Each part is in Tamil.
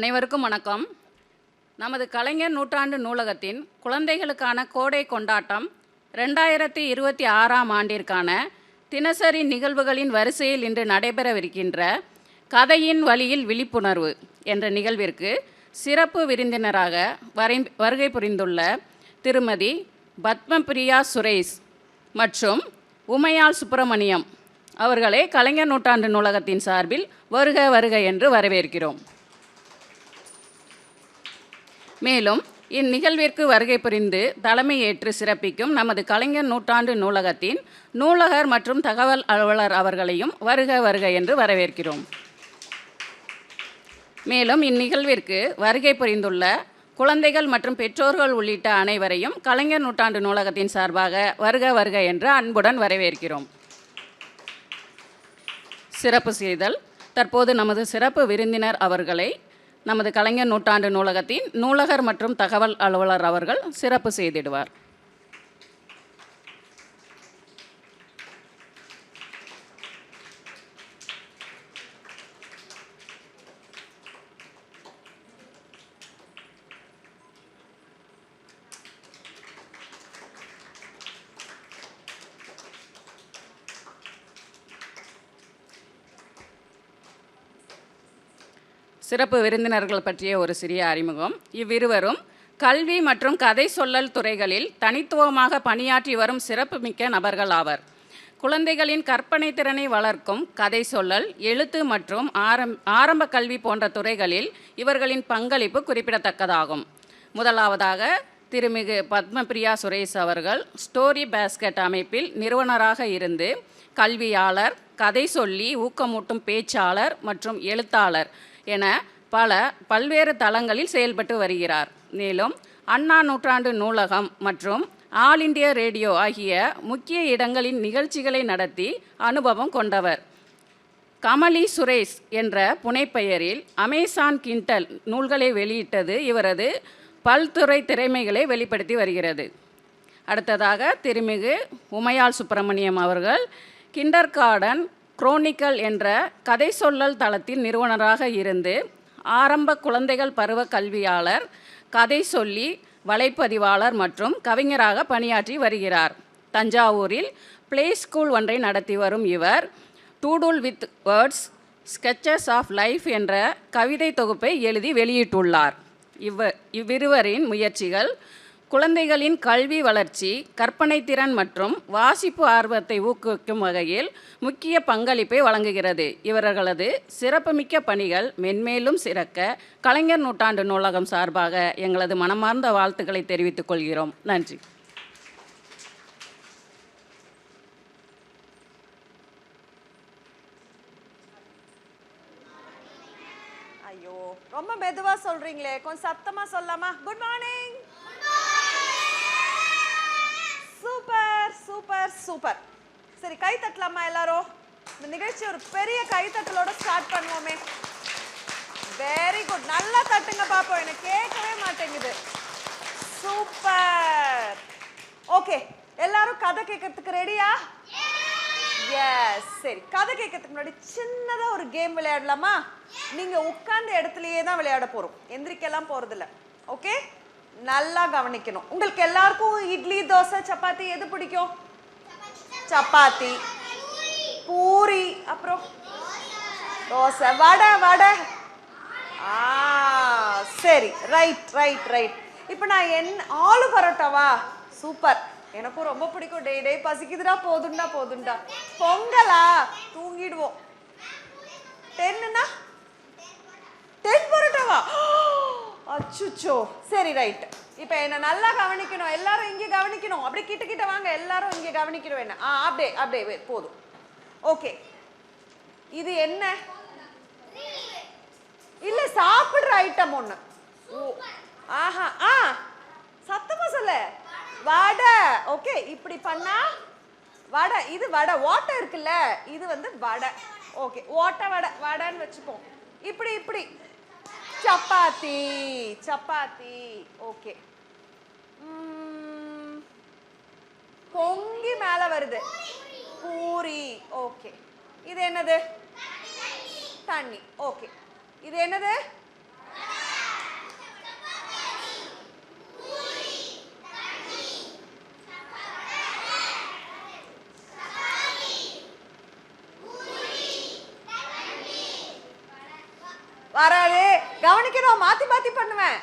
அனைவருக்கும் வணக்கம். நமது கலைஞர் நூற்றாண்டு நூலகத்தின் குழந்தைகளுக்கான கோடை கொண்டாட்டம் 2026ஆம் ஆண்டிற்கான தினசரி நிகழ்வுகளின் வரிசையில் இன்று நடைபெறவிருக்கின்ற கதையின் வழியில் விழிப்புணர்வு என்ற நிகழ்விற்கு சிறப்பு விருந்தினராக வருகை புரிந்துள்ள திருமதி பத்மபிரியா சுரேஷ் மற்றும் உமையாள் சுப்பிரமணியம் அவர்களை கலைஞர் நூற்றாண்டு நூலகத்தின் சார்பில் வருக வருக என்று வரவேற்கிறோம். மேலும் இந்நிகழ்விற்கு வருகை புரிந்து தலைமையேற்று சிறப்பிக்கும் நமது கலைஞர் நூற்றாண்டு நூலகத்தின் நூலகர் மற்றும் தகவல் அலுவலர் அவர்களையும் வருக வருக என்று வரவேற்கிறோம். மேலும் இந்நிகழ்விற்கு வருகை புரிந்துள்ள குழந்தைகள் மற்றும் பெற்றோர்கள் உள்ளிட்ட அனைவரையும் கலைஞர் நூற்றாண்டு நூலகத்தின் சார்பாக வருக வருக என்று அன்புடன் வரவேற்கிறோம். சிறப்பு செய்தல். தற்போது நமது சிறப்பு விருந்தினர் அவர்களை நமது கலைஞர் நூற்றாண்டு நூலகத்தின் நூலகர் மற்றும் தகவல் அலுவலர் அவர்கள் சிறப்பு செய்திடுவார். சிறப்பு விருந்தினர்கள் பற்றிய ஒரு சிறிய அறிமுகம். இவ்விருவரும் கல்வி மற்றும் கதை சொல்லல் துறைகளில் தனித்துவமாக பணியாற்றி வரும் சிறப்புமிக்க நபர்கள் ஆவர். குழந்தைகளின் கற்பனை திறனை வளர்க்கும் கதை சொல்லல், எழுத்து மற்றும் ஆரம்ப கல்வி போன்ற துறைகளில் இவர்களின் பங்களிப்பு குறிப்பிடத்தக்கதாகும். முதலாவதாக திருமிகு பத்மபிரியா சுரேஷ் அவர்கள் ஸ்டோரி பேஸ்கெட் அமைப்பில் நிறுவனராக இருந்து கல்வியாளர், கதை சொல்லி ஊக்கமூட்டும் பேச்சாளர் மற்றும் எழுத்தாளர் என பல்வேறு தளங்களில் செயல்பட்டு வருகிறார். மேலும் அண்ணா நூற்றாண்டு நூலகம் மற்றும் ஆல் இண்டியா ரேடியோ ஆகிய முக்கிய இடங்களின் நிகழ்ச்சிகளை நடத்தி அனுபவம் கொண்டவர். கமலி சுரேஷ் என்ற புனைப்பெயரில் அமேசான் கிண்டல் நூல்களை வெளியிட்டது இவரது பல்துறை திறமைகளை வெளிப்படுத்தி வருகிறது. அடுத்ததாக திருமிகு உமையாள் சுப்பிரமணியம் அவர்கள் கிண்டர் கார்டன் குரோனிக்கல் என்ற கதை சொல்லல் தளத்தின் நிறுவனராக இருந்து ஆரம்ப குழந்தைகள் பருவ கல்வியாளர், கதை சொல்லி வலைப்பதிவாளர் மற்றும் கவிஞராக பணியாற்றி வருகிறார். தஞ்சாவூரில் பிளே ஸ்கூல் ஒன்றை நடத்தி வரும் இவர் doodle with words sketches of life என்ற கவிதை தொகுப்பை எழுதி வெளியிட்டுள்ளார். இவ்விருவரின் முயற்சிகள் குழந்தைகளின் கல்வி வளர்ச்சி, கற்பனை திறன் மற்றும் வாசிப்பு ஆர்வத்தை ஊக்குவிக்கும் வகையில் முக்கிய பங்களிப்பை வழங்குகிறது. இவர்களது சிறப்புமிக்க பணிகள் மென்மேலும் சிறக்க கலைஞர் நூற்றாண்டு நூலகம் சார்பாக எங்களது மனமார்ந்த வாழ்த்துக்களை தெரிவித்துக் கொள்கிறோம். நன்றி. ஐயோ, ரொம்ப மெதுவா சொல்றீங்களே, கொஞ்சம் சத்தமா சொல்லாமா? Good morning. Super super super. சரி, கை தட்டலாமா எல்லாரும்? இந்த நிகழ்ச்சி ஒரு பெரிய கைத்தட்டலோட ஸ்டார்ட் பண்ணுவோமே. வெரி குட், நல்லா தட்டுங்க பாப்போம், எனக்கு கேட்கவே மாட்டேங்குது. சூப்பர். ஓகே, எல்லாரும் கதை கேட்கறதுக்கு ரெடியா? எஸ். சரி, கதை கேட்கறதுக்கு முன்னாடி சின்னதா ஒரு கேம் விளையாடலாமா? நீங்க உட்கார்ந்த இடத்துலயே தான் விளையாட போறோம், எந்திரிக்கலாம் போறதில்ல. ஓகே, நல்லா கவனிக்கணும். உங்களுக்கு எல்லாருக்கும் இட்லி, தோசை, சப்பாத்தி எது பிடிக்கும்? சப்பாத்தி, பூரி, அப்புறம் தோசை, வடை. வடை. சரி, ரைட் ரைட் ரைட். இப்போ நான் ஆலு பரோட்டாவா? சூப்பர், எனக்கும் ரொம்ப பிடிக்கும். டே பசிக்குதுடா, போதுண்டா. பொங்கலா? தூங்கிடுவோம். 10ன்னா 10 பரோட்டாவா? அச்சுச்சோ. சரி, ரைட். இப்போ என்ன நல்லா கவனிக்கணும், எல்லாரும் இங்கே கவனிக்கணும். அப்படியே கிட்ட வாங்க, எல்லாரும் இங்கே கவனிக்கணும். என்ன அப்படியே போதும். ஓகே, இது என்ன? இல்ல, சாப்பிடுற ஐட்டம் ஒண்ணு. ஆஹா, சத்தமா சொல்ல. வடை. ஓகே, இப்படி பண்ணா வடை. இது வடை, ஓட்டை இருக்குல்ல, இது வந்து வடை. ஓகே, ஓட்டை வடை, வடைன்னு வச்சுப்போம். இப்படி சப்பாத்தி. ஓகே, பொங்கி மேல வருது, பூரி. ஓகே, இது என்னது? தண்ணி. ஓகே, இது என்னது? மாத்தி மாத்தி பண்ணுவேன்.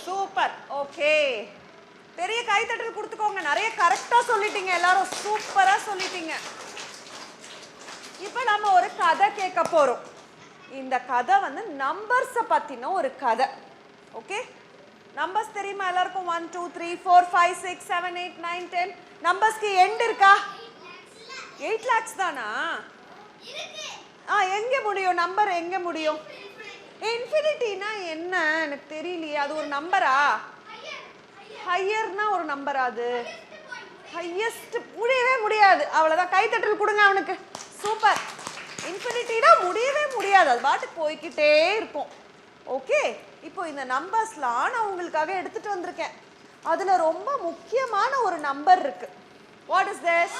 சூப்பர். ஓகே, பெரிய கைத்தட்டல் கொடுத்துக்கோங்க. நிறைய கரெக்டா சொல்லிட்டீங்க, எல்லாரும் சூப்பரா சொல்லிட்டீங்க. இப்போ நம்ம ஒரு கதை கேட்க போறோம். இந்த கதை வந்து நம்பர்ஸை பத்தின ஒரு கதை. ஓகே, நம்பர்ஸ் தெரியுமா எல்லாருக்கும்? 1 2 3 4 5 6 7 8 9 10. நம்பர்ஸ்க்கு எண்ட் இருக்கா? 8 lakhs தானா? எங்க முடியும் நம்பர்? எங்க முடியும்? இன்ஃபினிட்டினா என்ன எனக்கு தெரியலையே. அது ஒரு நம்பரா? ஹையர்னா ஒரு நம்பரா? அது ஹையஸ்ட் முடியவே முடியாது. அவ்வளோதான். கைத்தட்டல் கொடுங்க அவனுக்கு. சூப்பர். இன்ஃபினிட்டினா முடியவே முடியாது, அது பாட்டுக்கு போய்கிட்டே இருக்கும். ஓகே, இப்போ இந்த நம்பர்ஸ்லாம் நான் உங்களுக்காக எடுத்துட்டு வந்திருக்கேன். அதுல ரொம்ப முக்கியமான ஒரு நம்பர் இருக்கு. What is this?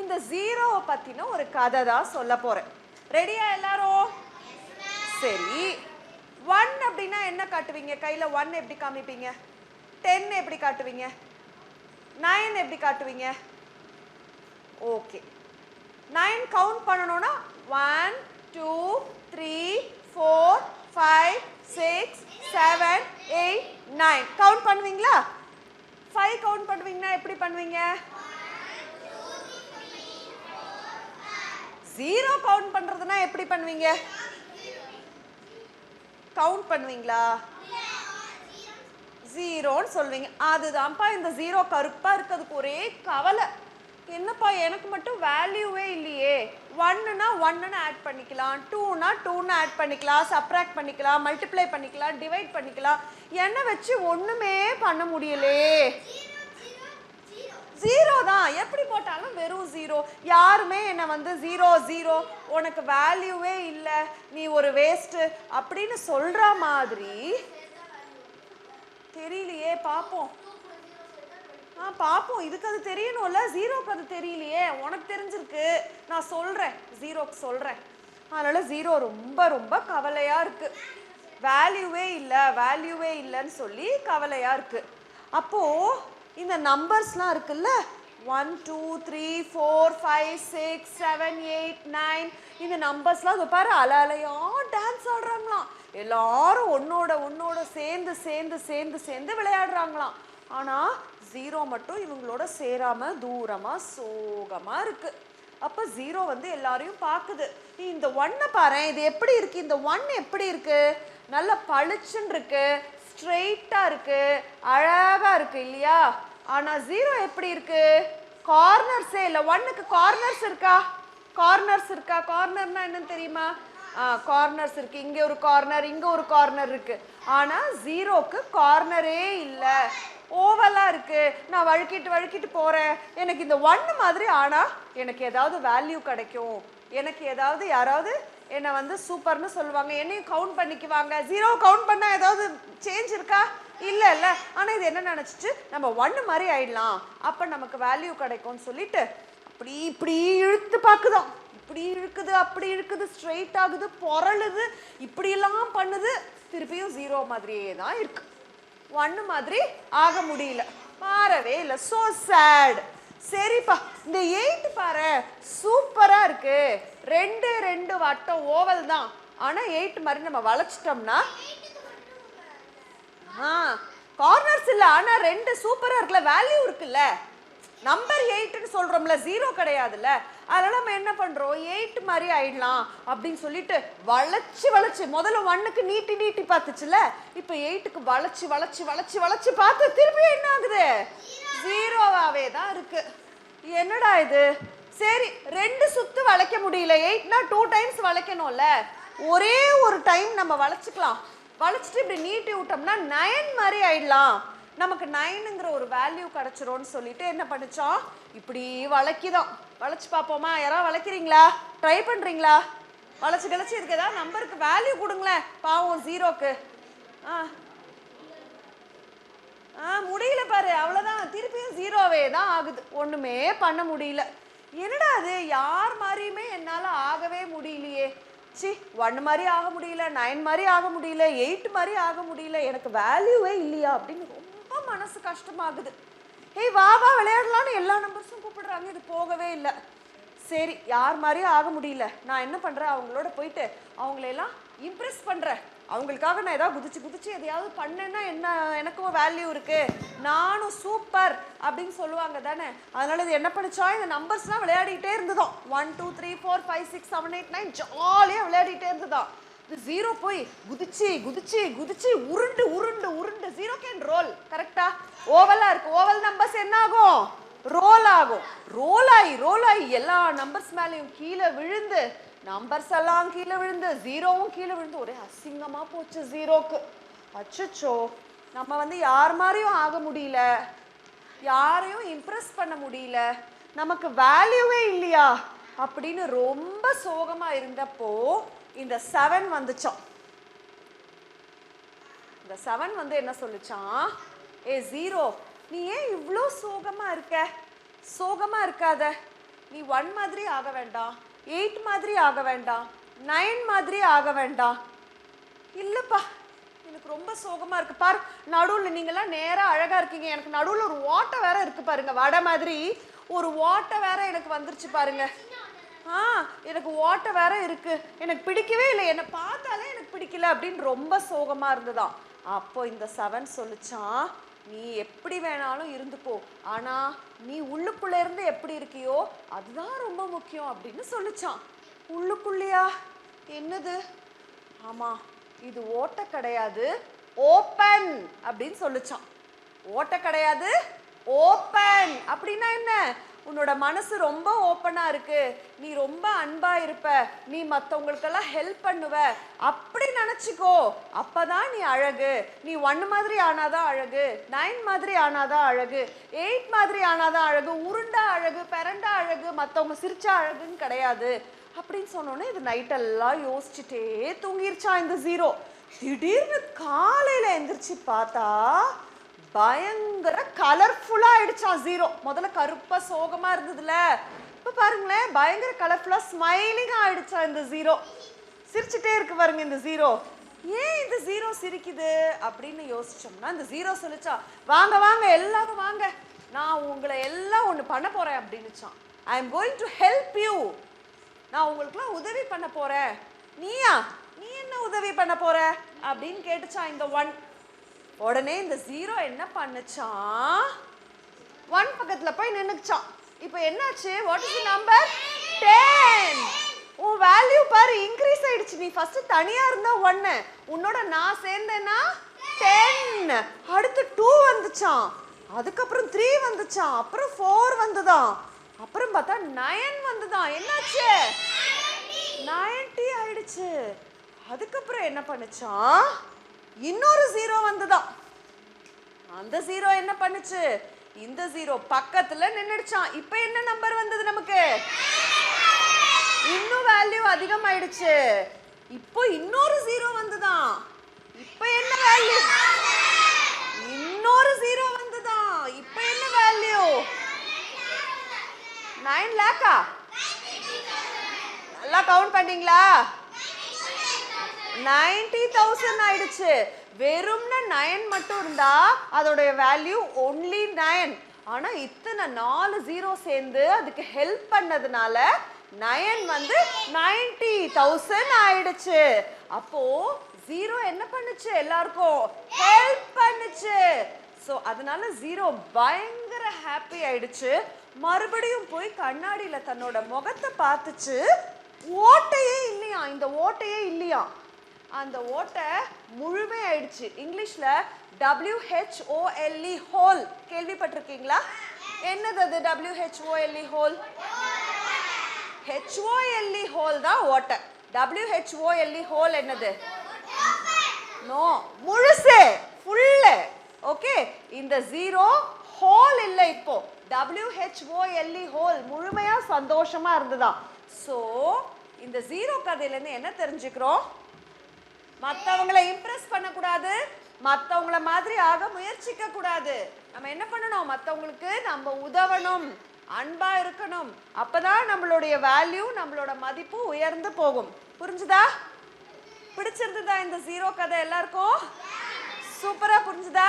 இந்த ஜீரோவை பத்தின ஒரு கதை தான் சொல்ல போறேன். ரெடியா எல்லாரும்? சரி, 1 அப்படின்னா என்ன காட்டுவீங்க கையில? 1 எப்படி காமிப்பீங்க? 10 எப்படி காட்டுவீங்க? 9 எப்படி காட்டுவீங்க? ஓகே, 9 கவுண்ட் பண்ணணும்னா 1 2 3 4 5 6 7 8 9 கவுண்ட் பண்ணுவீங்களா? 5 கவுண்ட் பண்ணுவீங்கன்னா எப்படி பண்ணுவீங்க? 0 கவுண்ட் பண்றதுனா எப்படி பண்ணுவீங்க? கவுண்ட் பண்ணுவீங்களா? 0ன்னு சொல்வீங்க. அதுதான்ப்பா இந்த 0 கருப்பா இருக்கிறதுக்கு ஒரே கவலை. என்னப்பா எனக்கு மட்டும் வேல்யூவே இல்லையே. 1னா 1ன்னு ஆட் பண்ணிக்கலாம், 2னா 2ன்னு ஆட் பண்ணிக்கலாம், சப்ராக்ட் பண்ணிக்கலாம், மல்டிப்ளை பண்ணிக்கலாம், டிவைட் பண்ணிக்கலாம். என்ன வச்சு ஒண்ணுமே பண்ண முடியலே. 0 தான், எப்படி போட்டாலும் வெறும் 0. யாருமே என்னை வந்து 0 0 உனக்கு வேல்யூவே இல்லை, நீ ஒரு வேஸ்ட் அப்படின்னு சொல்ற மாதிரி தெரியலையே. பார்ப்போம், பார்ப்போம். இதுக்கு அது தெரியணும்ல, 0க்கு அது தெரியலையே. உனக்கு தெரிஞ்சிருக்கு, நான் சொல்றேன், 0க்கு சொல்றேன். அதனால 0 ரொம்ப ரொம்ப கவலையா இருக்கு. வேல்யூவே இல்லை, வேல்யூவே இல்லைன்னு சொல்லி கவலையா இருக்கு. அப்போ இந்த நம்பர்ஸ்லாம் இருக்குல்ல, 1 2 3 4 5 6 7 8 9 இந்த நம்பர்ஸ்லாம் பாரு அலையா டான்ஸ் ஆடுறாங்களாம். எல்லாரும் ஒன்னோட சேர்ந்து சேர்ந்து சேர்ந்து சேர்ந்து விளையாடுறாங்களாம். ஆனா 0 மட்டும் இவங்களோட சேராம தூரமா சோகமா இருக்கு. அப்ப 0 வந்து எல்லாரையும் பாக்குது. இந்த 1 பாரு, இது எப்படி இருக்கு? இந்த 1 எப்படி இருக்கு? நல்ல பளிச்சுன்னு இருக்கு, ஸ்ட்ரெயிட்டா இருக்கு, அழகா இருக்கு இல்லையா? ஆனா 0 எப்படி இருக்கு? கார்னர்ஸே இல்ல. 1க்கு கார்னர்ஸ் இருக்கா? கார்னர்ஸ் இருக்கா? கார்னர்னா என்னன்னு தெரியுமா? கார்னர்ஸ் இருக்கு. இங்க ஒரு கார்னர், இங்க ஒரு கார்னர் இருக்கு. ஆனா 0க்கு கார்னரே இல்ல, ஓவலா இருக்கு. நான் வழுக்கிட்டு போறேன். எனக்கு இந்த 1 மாதிரி ஆனா எனக்கு ஏதாவது வேல்யூ கிடைக்கும், எனக்கு ஏதாவது யாராவது என்னை வந்து சூப்பர்னு சொல்லுவாங்க, என்னையும் கவுண்ட் பண்ணிக்குவாங்க. 0 கவுண்ட் பண்ணா ஏதாவது சேஞ்ச் இருக்கா? இல்ல இல்ல. ஆனா இது என்ன நினைச்சிச்சு, நம்ம 1 மாதிரி ஆயிடலாம், அப்ப நமக்கு வேல்யூ கிடைக்கும்னு சொல்லிட்டு அப்படி இப்படி இழுத்து பாக்குதான். இப்படி இழுக்குது, அப்படி இழுக்குது, ஸ்ட்ரெயிட் ஆகுது, பொறழுது, இப்படி எல்லாம் பண்ணுது. திருப்பியும் 0 மாதிரியே தான் இருக்கு. 1 மாதிரி ஆக முடியல, மாறவே இல்லை. So sad. சரிப்பா, இந்த 8 பாரு சூப்பரா இருக்கு. 2 2 வட்டம் ஓவல் தான். ஆனா 8 மாதிரி நம்ம வளைச்சிட்டோம்னா கார்னர்ஸ் இல்ல, ஆனா 2 சூப்பரா இருக்குல்ல, வேல்யூ இருக்குல்ல. நம்பர் 8ன்னு சொல்றோம்ல, 0 கிடையாதுல்ல. அதனால நம்ம என்ன பண்றோம், 8 மாதிரி ஆயிடலாம் அப்படின்னு சொல்லிட்டு வளைச்சு முதல்ல 1க்கு நீட்டி பார்த்துச்சுல, இப்ப 8க்கு வளைச்சு பார்த்து திருப்பி என்ன ஆகுது? 0வாவே தான் இருக்கு. என்னடா இது? சரி, 2 சுத்து வளைக்க முடியல. 8னா 2 டைம்ஸ் வளைக்கணும்ல, ஒரே ஒரு டைம் நம்ம வளைச்சுக்கலாம். வளைச்சிட்டு இப்படி நீட்டி விட்டோம்னா 9 மாதிரி ஆயிடலாம், நமக்கு 9ங்கிற ஒரு வேல்யூ கிடைச்சிரும்னு சொல்லிட்டு என்ன பண்ணிச்சோம், இப்படி வளைக்கிதான். வளைச்சு பார்ப்போமா? யாராவது வளைக்கிறீங்களா? ட்ரை பண்றீங்களா? வளைச்சு இதுக்கு ஏதாவது நம்பருக்கு வேல்யூ கொடுங்களேன், பாவம் 0க்கு. முடியல பாரு, அவ்வளவுதான். திருப்பியும் ஜீரோவே தான் ஆகுது, ஒண்ணுமே பண்ண முடியல. என்னடா அது, யார் மாதிரியுமே என்னால ஆகவே முடியலையே. சி, 1 மாதிரி ஆக முடியல, 9 மாதிரி ஆக முடியல, 8 மாதிரி ஆக முடியல, எனக்கு வேல்யூவே இல்லையா அப்படின்னு ரொம்ப மனசு கஷ்டமாகுது. ஏய் வா வா விளையாடலான்னு எல்லா நம்பர்ஸும் கூப்பிடுறாங்க, இது போகவே இல்லை. சரி, யார் மாதிரியும் ஆக முடியல, நான் என்ன பண்றேன், அவங்களோட போயிட்டு அவங்களெல்லாம் இம்ப்ரெஸ் பண்றேன். அவங்களுக்காக நான் ஏதாவது குதிச்சு குதிச்சு எதையாவது பண்ணேன்னா என்ன, எனக்கும் வேல்யூ இருக்கு, நானும் சூப்பர் அப்படின்னு சொல்லுவாங்க தானே. அதனால இது என்ன பண்ணிச்சா, இந்த நம்பர்ஸ்லாம் விளையாடிட்டே இருந்ததும் 1 2 3 4 5 6 7 8 9 ஜாலியாக விளையாடிட்டே இருந்ததும் இது ஜீரோ போய் குதிச்சு குதிச்சு குதிச்சு உருண்டு உருண்டு உருண்டு ஜீரோ கேன் ரோல். கரெக்டா? ஓவலா இருக்கு, ஓவல் நம்பர்ஸ் என்ன ஆகும், ரோல் ஆகும். ரோல் ஆகி எல்லா நம்பர்ஸ் மேலேயும் கீழே விழுந்து, நம்பர்ஸ் எல்லாம் கீழே விழுந்து, ஜீரோவும் கீழே விழுந்து, ஒரே அசிங்கமா போச்சு ஜீரோக்கு. அச்சோ, நம்ம யார் மாதிரியும் ஆக முடியல, யாரையும் இம்ப்ரெஸ் பண்ண முடியல, நமக்கு வேல்யூவே இல்லையா அப்படின்னு ரொம்ப சோகமா இருந்தப்போ இந்த 7 வந்துச்சோம். இந்த 7 என்ன சொல்லுச்சான், ஏ ஜீரோ, நீ ஏன் இவ்வளோ சோகமா இருக்க, சோகமா இருக்காத, நீ 1 மாதிரி ஆக வேண்டாம், 8 மாதிரி ஆக வேண்டாம், 9 மாதிரி ஆக வேண்டாம். இல்லப்பா, எனக்கு ரொம்ப சோகமா இருக்கு பாரு, நடுவில் நீங்கெல்லாம் நேரா அழகா இருக்கீங்க, எனக்கு நடுவில் ஒரு ஓட்டை வேற இருக்கு பாருங்க, வடை மாதிரி ஒரு ஓட்டை வேற எனக்கு வந்துருச்சு பாருங்க. எனக்கு ஓட்டை வேற இருக்கு, எனக்கு பிடிக்கவே இல்லை, என்னை பார்த்தாலே எனக்கு பிடிக்கல அப்படின்னு ரொம்ப சோகமா இருந்ததாம். அப்போ இந்த 7 சொல்லிச்சான், நீ எப்படி வேணாலும் இருந்துக்கோ, ஆனா நீ உள்ளுக்குள்ள இருந்து எப்படி இருக்கியோ அதுதான் ரொம்ப முக்கியம் அப்படின்னு சொல்லிச்சான். உள்ளுக்குள்ளையா, என்னது, ஆமா இது ஓட்டை கிடையாது, ஓப்பன் அப்படின்னு சொல்லிச்சான். ஓட்டை கிடையாது, ஓப்பன் அப்படின்னா என்ன, உன்னோட மனசு ரொம்ப ஓப்பனா இருக்கு, நீ ரொம்ப அன்பா இருப்ப, நீ மற்றவங்களுக்கெல்லாம் ஹெல்ப் பண்ணுவ அப்படி நினைச்சுக்கோ, அப்பதான் நீ அழகு. நீ 1 மாதிரி ஆனாதான் அழகு, 9 மாதிரி ஆனாதான் அழகு, 8 மாதிரி ஆனாதான் அழகு, உருண்டா அழகு, பெரண்டா அழகு, மற்றவங்க சிரிச்சா அழகுன்னு கிடையாது அப்படின்னு சொன்னோன்னே இது நைட்டெல்லாம் யோசிச்சுட்டே தூங்கிருச்சா இந்த ஜீரோ. திடீர்னு காலையில எந்திரிச்சு பார்த்தா பயங்கர கலர்ஃபுல்லா ஆயிடுச்சா ஜீரோ. முதல்ல கருப்பா சோகமா இருந்ததுல, இப்ப பாருங்களேன் பயங்கர கலர்ஃபுல்லா ஸ்மைலிங் ஆயிடுச்சா இந்த ஜீரோ. சிரிச்சுட்டே இருக்கு பாருங்க இந்த ஜீரோ. ஏன் இந்த ஜீரோ சிரிக்குது அப்படின்னு யோசிச்சோம்னா, இந்த ஜீரோ சொல்லிச்சா, வாங்க வாங்க எல்லாரும் வாங்க, நான் உங்களை எல்லாம் ஒன்று பண்ண போறேன் அப்படின்னுச்சான். I am going to help you, நான் உங்களுக்குலாம் உதவி பண்ண போறேன். நீயா, நீ என்ன உதவி பண்ண போற அப்படின்னு கேட்டுச்சான் இந்த 1. உடனே இந்த ஜீரோ என்ன பண்ணுச்சான், 1 பக்கத்துல போய் நின்னுச்சான். இப்போ என்னாச்சு, வாட் இஸ் தி நம்பர், 10. உன் வேல்யூ பாரு இன்க்ரீஸ் ஆயிடுச்சு. நீ ஃபர்ஸ்ட் தனியா இருந்தா 1, உன்னோட நான் சேர்ந்தேன்னா 10, அடுத்து 2 வந்துச்சான், அதுக்கப்புறம் 3 வந்துச்சான், அப்புறம் 4 வந்துதான், அப்புறம் பார்த்தா 9 வந்துதான். என்னாச்சு, 90 ஆயிடுச்சு. அதுக்கப்புறம் என்ன பண்ணுச்சான், இன்னொரு ஜீரோ வந்துதான். அந்த ஜீரோ என்ன பண்ணுச்சு, இந்த ஜீரோ பக்கத்துல நின்னுடுச்சான். இப்போ என்ன நம்பர் வந்தது நமக்கு, இன்னும் வேல்யூ அதிகமாயிடுச்சு. இப்போ இன்னொரு ஜீரோ வந்துதான். இப்போ என்ன வேல்யூ, இன்னொரு ஜீரோ வந்துதான். இப்போ என்ன வேல்யூ, 9 லேக்கா. நல்லா கவுண்ட் பண்ணீங்களா, 90,000 ஆயிடுச்சு. வெறும்னா 9 மட்டும் இருந்தா அதோட வேல்யூ ஒன்லி 9. ஆனா இத்தனை 4 ஜீரோ சேர்ந்து அதுக்கு ஹெல்ப் பண்ணதுனால 9 90,000 ஆயிடுச்சு. அப்போ ஜீரோ என்ன பண்ணுச்சு, எல்லாருக்கும் ஹெல்ப் பண்ணுச்சு. ஸோ அதனால ஜீரோ பயங்கர ஹாப்பி ஆயிடுச்சு. மறுபடியும் போய் கண்ணாடியில தன்னோட முகத்தை பார்த்துச்சு. ஓட்டையே இல்லையா, இந்த ஓட்டையே இல்லையா, அந்த ஓட்டை முழுமையாயிடுச்சு. இங்கிலீஷ்ல WHOLE ஹோல் கேள்விப்பட்டிருக்கீங்களா? என்னது அது WHOLE ஹோல்? HOLE ஹோல் தான் ஓட்டை. WHOLE ஹோல் என்னது? நோ, முழுசே, ஃபுல்லு. ஓகே, இந்த ஜீரோ ஹோல் இல்லை, இப்போ WHOLE ஹோல் முழுமையா சந்தோஷமா இருந்ததா. ஸோ இந்த ஜீரோ கதையிலேருந்து என்ன தெரிஞ்சுக்கிறோம், மற்றவங்களை இம்ப்ரெஸ் பண்ணக்கூடாது, மற்றவங்கள மாதிரி ஆக முயற்சிக்க கூடாது. நம்ம என்ன பண்ணணும்? மற்றவங்களுக்கு நம்ம உதவணும், அன்பா இருக்கணும். அப்பதான் நம்மளுடைய வேல்யூ, நம்மளோட மதிப்பு உயர்ந்து போகும். புரிஞ்சுதா? பிடிச்சிருந்ததா இந்த ஜீரோ கதை எல்லாருக்கும்? சூப்பரா புரிஞ்சுதா?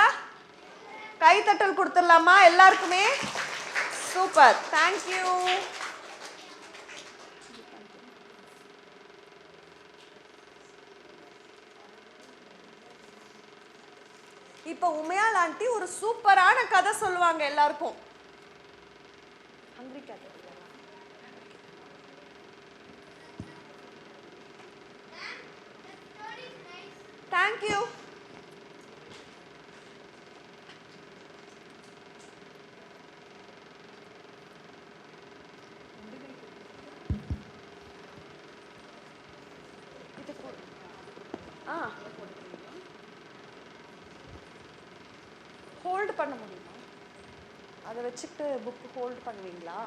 கைத்தட்டல் கொடுத்துடலாமா எல்லாருக்குமே? Super, thank you. இப்போ உமையால் ஆண்டி ஒரு சூப்பரான கதை சொல்லுவாங்க எல்லாருக்கும். ஹங்கிரி கதை. தேங்க்யூ. ஹோல்ட் பண்ண முடியுமா? அதை வச்சுட்டு புக் ஹோல்ட் பண்ணுவீங்களா?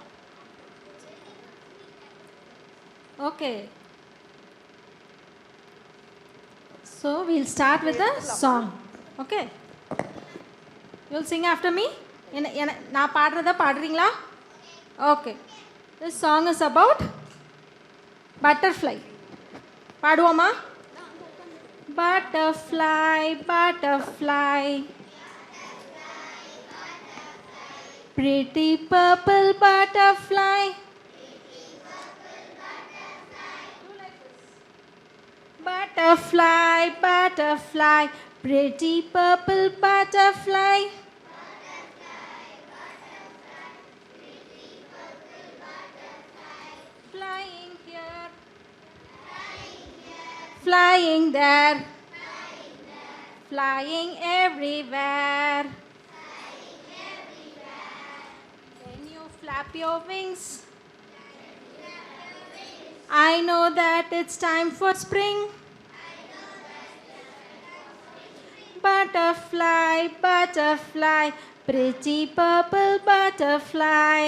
Okay. So we'll start with a song. Okay. You'll sing after me? நான் பாடுறதா பாடுறீங்களா? Okay. This song is about butterfly. பாடுவோமா? Butterfly, butterfly, pretty purple butterfly. Butterfly, butterfly, pretty purple butterfly. Flying here, flying there, flying everywhere. When you flap your wings, I know that it's time for spring. Butterfly, butterfly, pretty purple butterfly.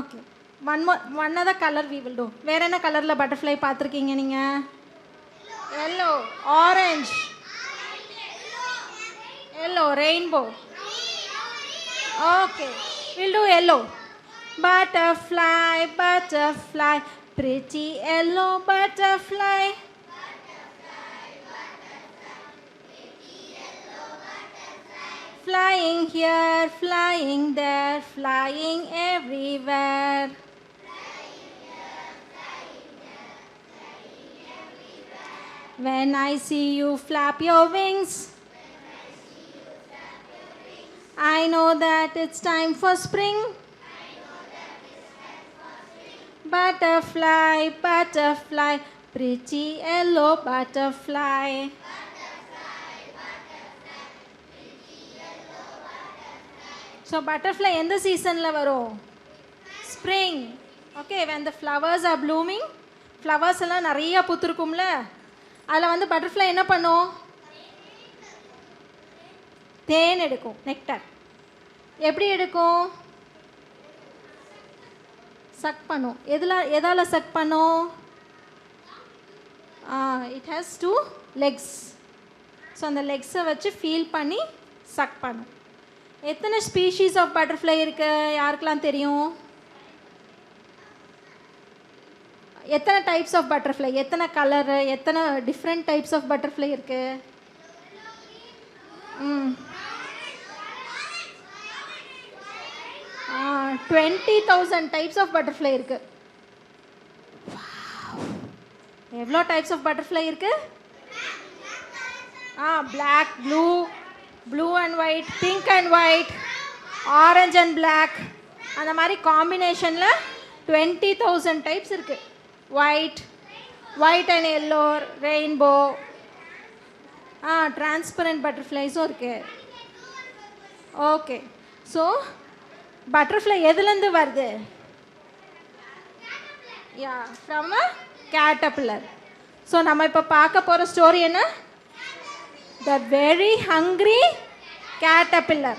Okay. One other color we will do. Where என்ன கலர்ல butterfly பார்த்திருக்கீங்க நீங்க? Yellow, orange, yellow, rainbow. Okay, we'll do yellow. Butterfly, butterfly, pretty yellow butterfly. Flying here, flying there, flying everywhere. When I see you flap your wings, I know that it's time for spring. Butterfly, butterfly, pretty yellow butterfly. So butterfly எந்த சீசன்ல வரும்? Spring. Okay, when the flowers are blooming, flowers எல்லாம் நிறைய பூத்திருக்கும்ல, அதில் வந்து butterfly என்ன பண்ணும்? தேன் எடுக்கும், நெக்டர். எப்படி எடுக்கும்? சக் பண்ணும். எதால சக் பண்ணும்? It has 2 Lex. ஸோ அந்த லெக்ஸை வச்சு ஃபீல் பண்ணி சக் பண்ணும். எத்தனை ஸ்பீஷீஸ் ஆஃப் பட்டர்ஃப்ளை இருக்கு? யாருக்கெல்லாம் தெரியும்? எத்தனை டைப்ஸ் ஆஃப் பட்டர்ஃப்ளை, எத்தனை கலரு, எத்தனை டிஃப்ரெண்ட் டைப்ஸ் ஆஃப் பட்டர்ஃப்ளை இருக்கு? 20,000 டைப்ஸ் ஆஃப் பட்டர்ஃப்ளை இருக்கு. எவ்வளோ டைப்ஸ் ஆஃப் பட்டர்ஃப்ளை இருக்கு? Black, blue and white, pink and white, orange and black, அந்த மாதிரி காம்பினேஷனில் 20,000 டைப்ஸ் இருக்குது. White and yellow, rainbow, transparent பட்டர்ஃப்ளைஸும் இருக்குது. ஓகே, ஸோ பட்டர்ஃப்ளை எதுலேருந்து வருது? From a caterpillar. ஸோ நம்ம இப்போ பார்க்க போகிற ஸ்டோரி என்ன? The very hungry caterpillar.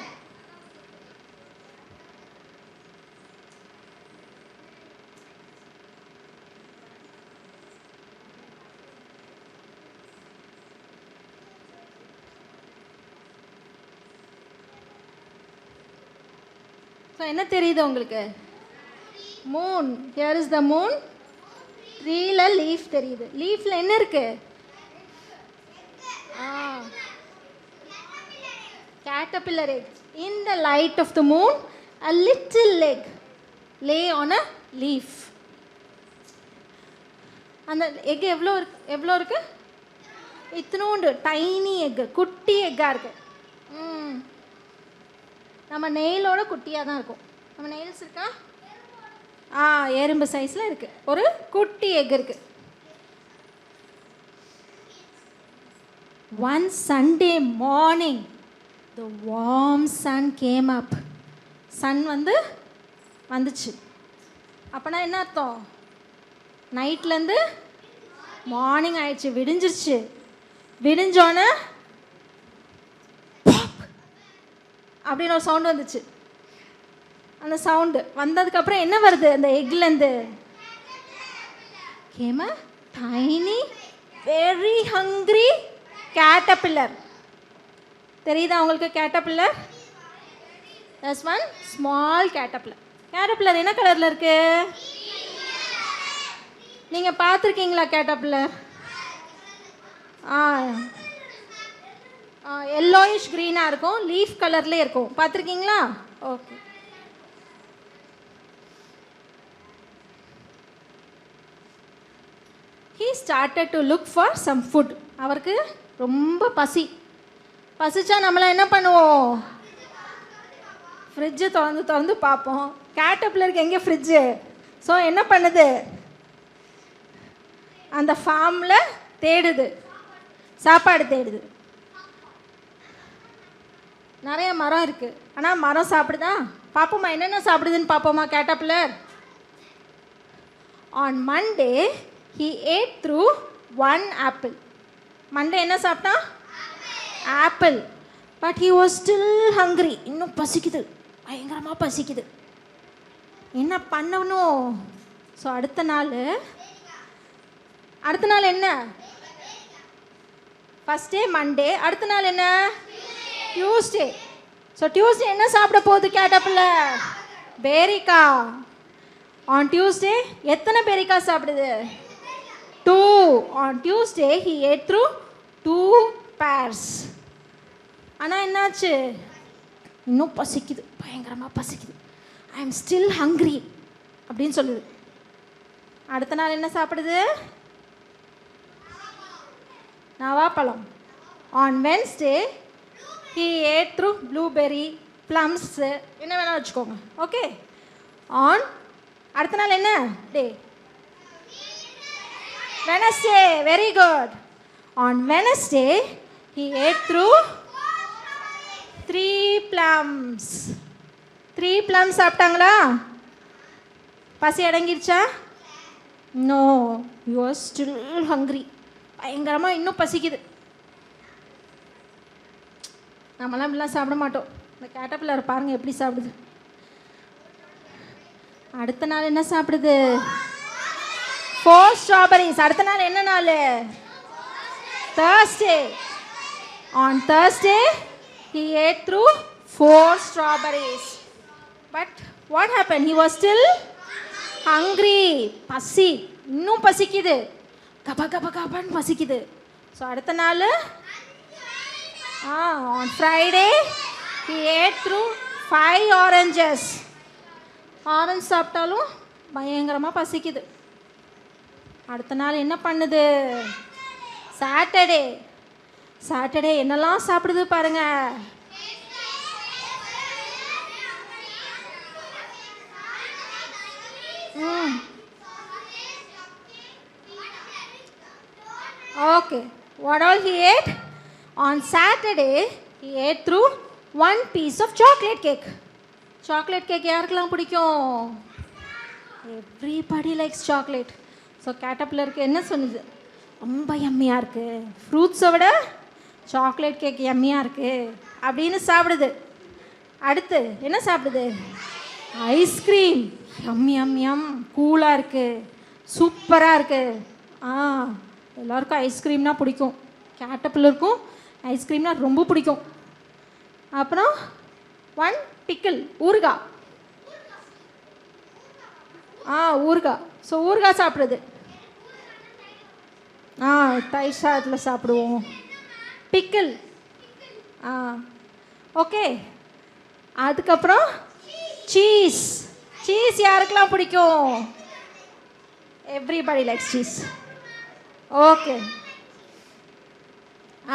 So என்ன தெரியுது உங்களுக்கு? Moon. Here is the moon. ட்ரீல லீஃப் தெரியுது. லீஃப்ல என்ன இருக்கு? Caterpillar egg. In the light of the moon, a little egg lay on a leaf. அந்த எக் எவ்வளோ இருக்கு? இத்தினோண்டு டைனி எக்கு, குட்டி எக்காக இருக்கு. நம்ம நெயிலோட குட்டியாக தான் இருக்கும். நம்ம நெயில்ஸ் இருக்கா? எறும்பு சைஸில் இருக்குது. ஒரு குட்டி எக் இருக்குது. One Sunday morning, the warm sun came up. Sun வந்துச்சு. அப்போனா என்ன அர்த்தம்? நைட்லேருந்து மார்னிங் ஆயிடுச்சு, விடிஞ்சிருச்சு. விடிஞ்சோன்னே அப்படின்னு ஒரு சவுண்டு வந்துச்சு. அந்த சவுண்டு வந்ததுக்கப்புறம் என்ன வருது? அந்த எக்லேருந்து கேம டைனி வெரி ஹங்க்ரி கேட்டபில்லர். தெரியுதா உங்களுக்கு caterpillar? That's one small caterpillar. Caterpillar என்ன கலரில் இருக்கு? நீங்கள் பார்த்துருக்கீங்களா கேட்டபில்லர்? எல்லோயிஷ் க்ரீனாக இருக்கும், லீஃப் கலர்லேயே இருக்கும். பார்த்துருக்கீங்களா? Okay. He started to look for some food. அவருக்கு ரொம்ப பசிச்சா நம்மளாம் என்ன பண்ணுவோம்? ஃப்ரிட்ஜு திறந்து பார்ப்போம். கேட்டபில்லருக்கு எங்கே ஃப்ரிட்ஜு? ஸோ என்ன பண்ணுது? அந்த ஃபார்மில் தேடுது, சாப்பாடு தேடுது. நிறைய மரம் இருக்குது, ஆனால் மரம் சாப்பிடுதா? பார்ப்போமா என்னென்ன சாப்பிடுதுன்னு பார்ப்போமா caterpillar? On Monday, he ate through one apple. Monday என்ன சாப்பிட்டான்? Apple. But he was still hungry. இன்னும் பசிக்குது, பயங்கரமாக பசிக்குது. என்ன பண்ணணும்? ஸோ அடுத்த நாள் என்ன? ஃபஸ்ட் டே மண்டே, அடுத்த நாள் என்ன? டியூஸ்டே. ஸோ டியூஸ்டே என்ன சாப்பிட போகுது கேட்டபில்லர்? பேரிக்கா. ஆன் டியூஸ்டே எத்தனை பேரிக்கா சாப்பிடுது? 2. On Tuesday he ate through 2 pears. ஆனால் என்னாச்சு? இன்னும் பசிக்குது, பயங்கரமாக பசிக்குது. ஐ எம் ஸ்டில் ஹங்க்ரி அப்படின்னு சொல்லுது. அடுத்த நாள் என்ன சாப்பிடுது? நவாப்பழம். On Wednesday he ate through blueberry, plums, என்ன வேணால் வச்சுக்கோங்க. ஓகே. அடுத்த நாள் என்ன டே? Wednesday. Very good. On Wednesday he ate through 3 plums. 3 plums சாப்பிட்டாங்களா? பசி அடங்கிருச்சா? No, you are still hungry. பயங்கரமாக இன்னும் பசிக்குது. நம்மளாம் இப்படிலாம் சாப்பிட மாட்டோம். இந்த கேட்டபில்லர் பாருங்கள் எப்படி சாப்பிடுது. அடுத்த நாள் என்ன சாப்பிடுது? 4 strawberries. அடுத்த நாள் என்ன நாள்? Thursday. On Thursday he ate through 4 strawberries. But what happened? He was still hungry. பசி, இன்னும் பசிக்குது, கபான்னு பசிக்குது. ஸோ அடுத்த நாள் on Friday he ate through 5 oranges. Orange சாப்பிட்டாலும் பயங்கரமாக பசிக்குது. அடுத்த நாள் என்ன பண்ணுது? சாட்டர்டே என்னெல்லாம் சாப்பிடுது பாருங்க. Okay. What all he ate? On Saturday he ate through 1 piece of chocolate cake. Chocolate cake யாருக்கெல்லாம் பிடிக்கும்? Everybody likes chocolate. ஸோ கேட்டபில்லருக்கு என்ன சொன்னுது? ரொம்ப யம்மியாக இருக்குது, ஃப்ரூட்ஸை விட சாக்லேட் கேக் யம்மியாக இருக்குது அப்படின்னு சாப்பிடுது. அடுத்து என்ன சாப்பிடுது? ஐஸ்கிரீம். யம் கூலாக இருக்குது, சூப்பராக இருக்குது. எல்லாருக்கும் ஐஸ்கிரீம்னா பிடிக்கும். கேட்டபில்லருக்கும் ஐஸ்கிரீம்னா ரொம்ப பிடிக்கும். அப்புறம் 1 பிக்கிள், ஊறுகாய். ஊறுகாய். ஸோ ஊறுகாய் சாப்பிட்றது. தயிர் சாதத்தில் சாப்பிடுவோம். பிக்கிள். ஓகே. அதுக்கப்புறம் சீஸ். சீஸ் யாருக்கெல்லாம் பிடிக்கும்? Everybody likes cheese. ஓகே.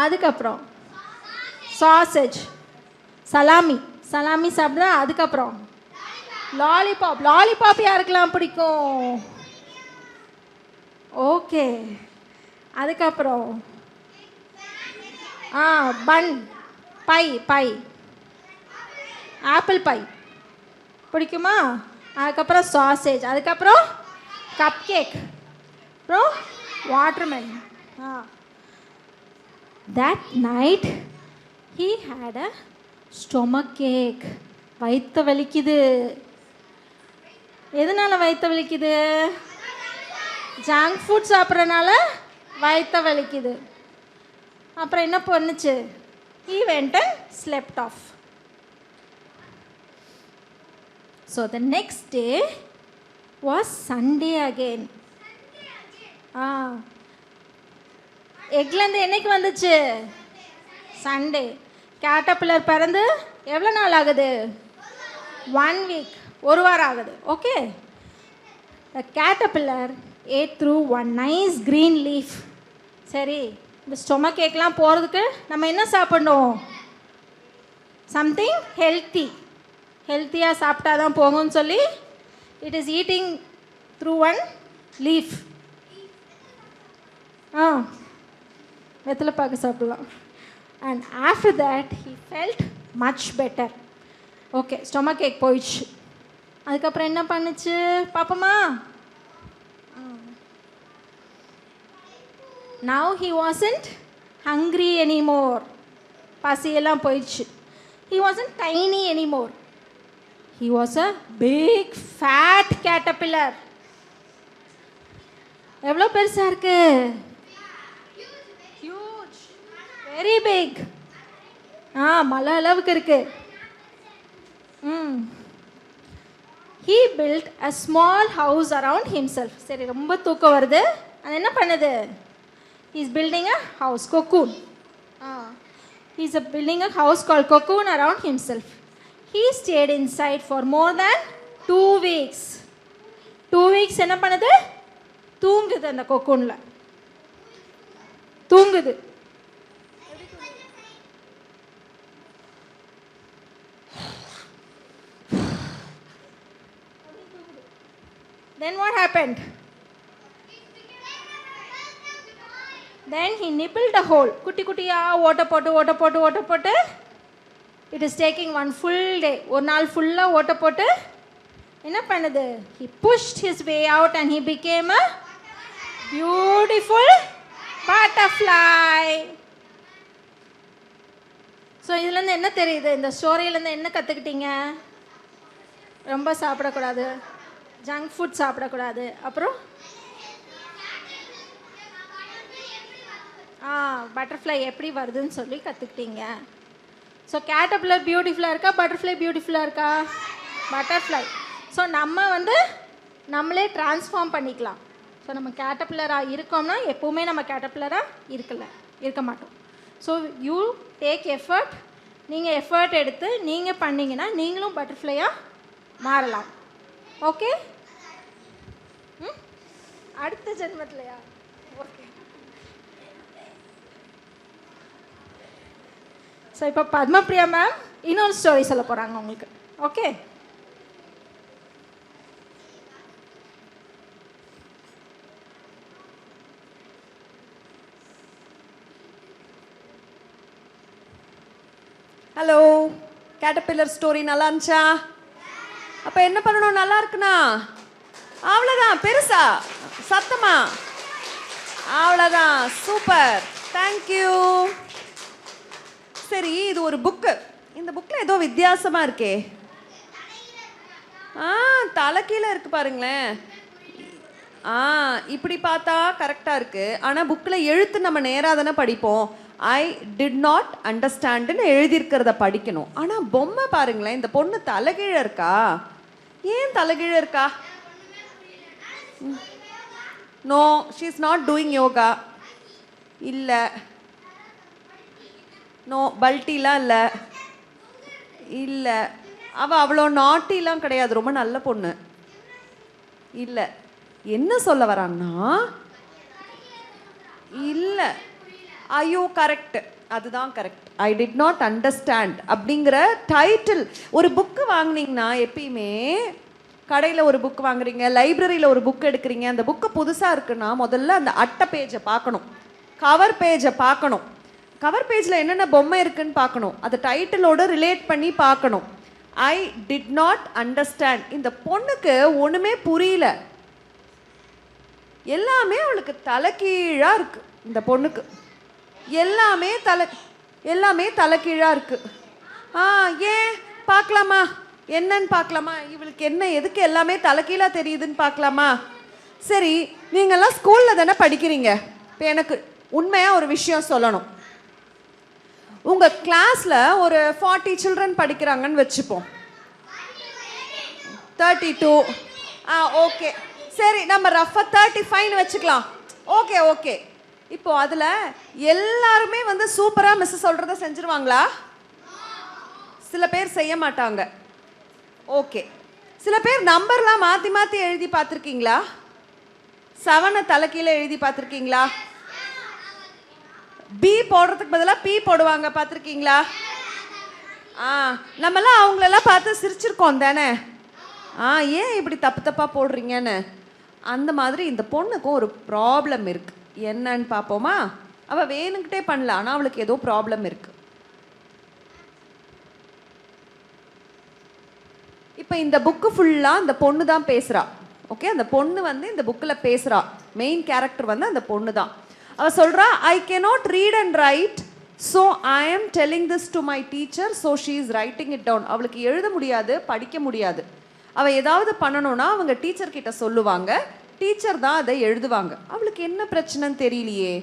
அதுக்கப்புறம் சாசேஜ், சலாமி. சலாமி சாப்பிட்றா. அதுக்கப்புறம் லாலிபாப். லாலிபாப் யாருக்கெல்லாம் பிடிக்கும்? ஓகே. அதுக்கப்புறம் பன், பை. ஆப்பிள் பை பிடிக்குமா? அதுக்கப்புறம் சாசேஜ். அதுக்கப்புறம் கப் கேக். அப்புறம் watermelon. That night he had a stomach ache. வயிற்று வலிக்குது. எதனால் வயிற்று வலிக்குது? ஜங்க் ஃபுட் சாப்பிட்றனால வயிற்று வலிக்குது. அப்புறம் என்ன பண்ணுச்சு? He went and slept off. So the next day was Sunday again. எக்லேருந்து என்னைக்கு வந்துச்சு? சண்டே. கேட்டபில்லர் பிறந்து எவ்வளோ நாள் ஆகுது? 1 week, ஒரு வாரம் ஆகுது. Okay. The caterpillar ate through one nice green leaf. சரி, இந்த ஸ்டொமக் கேக்லாம் போகிறதுக்கு நம்ம என்ன சாப்பிடணும்? சம்திங் ஹெல்த்தியாக சாப்பிட்டா தான் போகும்னு சொல்லி it is eating through one leaf. வெத்தலை பாக்கு சாப்பிடலாம். And after that he felt much better. Okay, stomach ache போயிடுச்சு. அதுக்கப்புறம் என்ன பண்ணுச்சு பாப்போமா? Now he wasn't hungry anymore. பசியெல்லாம் போயிடுச்சு. He wasn't tiny anymore. He was a big fat caterpillar. எவ்வளோ பெருசாக இருக்கு? Huge, very big. மலை அளவுக்கு இருக்கு. He built a small house around himself. சரி, ரொம்ப தூக்கம் வருது. அது என்ன பண்ணுது? He is building a house, cocoon. He is building a house called cocoon around himself. He stayed inside for more than 2 weeks. 2 weeks என்ன பண்ணுது? தூங்குது. அந்த கொக்கூன்ல தூங்குது. Then what happened? Then he nibbled a hole. குட்டி குட்டியா ஓட்ட போட்டு it is taking one full day. ஒரு நாள் ஃபுல்லாக ஓட்ட போட்டு என்ன பண்ணுது? He pushed his way out and he became a beautiful butterfly. So இதுலேருந்து என்ன தெரியுது? இந்த ஸ்டோரியிலேருந்து என்ன கற்றுக்கிட்டீங்க? ரொம்ப சாப்பிடக்கூடாது, ஜங்க் ஃபுட் சாப்பிடக்கூடாது. அப்புறம் பட்டர்ஃப்ளை எப்படி வருதுன்னு சொல்லி கற்றுக்கிட்டீங்க. ஸோ கேட்டபில்லர் பியூட்டிஃபுல்லாக இருக்கா? பட்டர்ஃப்ளை பியூட்டிஃபுல்லாக இருக்கா? பட்டர்ஃப்ளை. ஸோ நம்ம நம்மளே ட்ரான்ஸ்ஃபார்ம் பண்ணிக்கலாம். ஸோ நம்ம கேட்டபில்லராக இருக்கோம்னா எப்போவுமே நம்ம கேட்டபில்லராக இருக்க மாட்டோம். So you take effort. நீங்கள் எஃபர்ட் எடுத்து நீங்கள் பண்ணிங்கன்னா நீங்களும் பட்டர்ஃப்ளையாக மாறலாம். ஓகே, அடுத்த ஜென்மத்திலையா? ஓகே. ஸோ இப்போ பத்மபிரியா மேம் இன்னொரு ஸ்டோரி சொல்ல போகிறாங்க உங்களுக்கு. ஓகே. ஹலோ, கேட்டபில்லர் ஸ்டோரி நல்லா இருந்துச்சா? அப்போ என்ன பண்ணணும்? நல்லா இருக்குண்ணா, அவ்வளோதான். பெருசா சத்தமா? அவ்வளோதான். Super, thank you. சரி, இது ஒரு புக்கு. இந்த புக்கில் ஏதோ வித்தியாசமாக இருக்கே. தலை கீழே இருக்கு பாருங்களேன். இப்படி பார்த்தா கரெக்டாக இருக்குது. ஆனால் புக்கில் எழுத்து நம்ம நேராக தானே படிப்போம். ஐ டிட் நாட் அண்டர்ஸ்டாண்டுன்னு எழுதியிருக்கிறத படிக்கணும். ஆனால் பொம்மை பாருங்களேன், இந்த பொண்ணு தலைகீழ இருக்கா. ஏன் தலைகீழ இருக்கா? No, she is not doing yoga. இல்லை. நோ, பல்ட்டிலாம் இல்லை. இல்லை. அவள் அவ்வளோ நாட்டிலாம் கிடையாது, ரொம்ப நல்ல பொண்ணு. இல்லை. என்ன சொல்ல வராங்கன்னா, இல்லை. ஐயோ கரெக்ட், அதுதான் correct. I did not understand அப்படிங்கிற டைட்டில். ஒரு புக்கு வாங்கினீங்கன்னா, எப்பயுமே கடையில் ஒரு புக் வாங்குறீங்க, லைப்ரரியில் ஒரு புக் எடுக்கிறீங்க, அந்த புக்கு புதுசாக இருக்குன்னா முதல்ல அந்த அட்டை பேஜை பார்க்கணும், கவர் பேஜை பார்க்கணும். கவர் பேஜில் என்னென்ன பொம்மை இருக்குன்னு பார்க்கணும், அதை டைட்டிலோடு ரிலேட் பண்ணி பார்க்கணும். ஐ டிட் நாட் அண்டர்ஸ்டாண்ட். இந்த பொண்ணுக்கு ஒன்றுமே புரியல, எல்லாமே அவளுக்கு தலைகீழாக இருக்கு. இந்த பொண்ணுக்கு எல்லாமே தலைகீழாக இருக்கு. ஏன் பார்க்கலாமா, என்னன்னு பார்க்கலாமா, இவளுக்கு என்ன எதுக்கு எல்லாமே தலைகீழாக தெரியுதுன்னு பார்க்கலாமா? சரி, நீங்கள்லாம் ஸ்கூலில் தானே படிக்கிறீங்க. இப்போ எனக்கு உண்மையாக ஒரு விஷயம் சொல்லணும். உங்கள் கிளாஸில் ஒரு 40 சில்ட்ரன் படிக்கிறாங்கன்னு வச்சுப்போம். 32. ஓகே, சரி, நம்ம ரஃபாக 35ன்னு வச்சுக்கலாம். ஓகே. இப்போ அதில் எல்லாருமே வந்து சூப்பராக மிஸ் சொல்கிறத செஞ்சுருவாங்களா? சில பேர் செய்ய மாட்டாங்க. ஓகே. சில பேர் நம்பர்லாம் மாற்றி மாற்றி எழுதி பார்த்துருக்கீங்களா? 7 தலைக்கீழே எழுதி பார்த்துருக்கீங்களா? பி போடுறதுக்கு பதிலாக பி போடுவாங்க, பார்த்துருக்கீங்களா? நம்மலாம் அவங்களெல்லாம் பார்த்து சிரிச்சிருக்கோம் தானே. ஏன் இப்படி தப்பாக போடுறீங்கன்னு. அந்த மாதிரி இந்த பொண்ணுக்கும் ஒரு ப்ராப்ளம் இருக்குது. என்னன்னு பார்ப்போமா? அவள் வேணுங்கிட்டே பண்ணல, ஆனால் அவளுக்கு ஏதோ ப்ராப்ளம் இருக்குது. இப்போ இந்த புக்கு ஃபுல்லாக அந்த பொண்ணு தான் பேசுகிறா. ஓகே, அந்த பொண்ணு வந்து இந்த புக்கில் பேசுகிறா. மெயின் கேரக்டர் வந்து அந்த பொண்ணு தான். அவள் சொல்கிறா, I cannot read and write, so I am telling this to my teacher, so she is writing it down. அவளுக்கு எழுத முடியாது, படிக்க முடியாது. அவள் ஏதாவது பண்ணணும்னா அவங்க டீச்சர்கிட்ட சொல்லுவாங்க, டீச்சர் தான் அதை எழுதுவாங்க. அவளுக்கு என்ன பிரச்சனைன்னு தெரியலையே.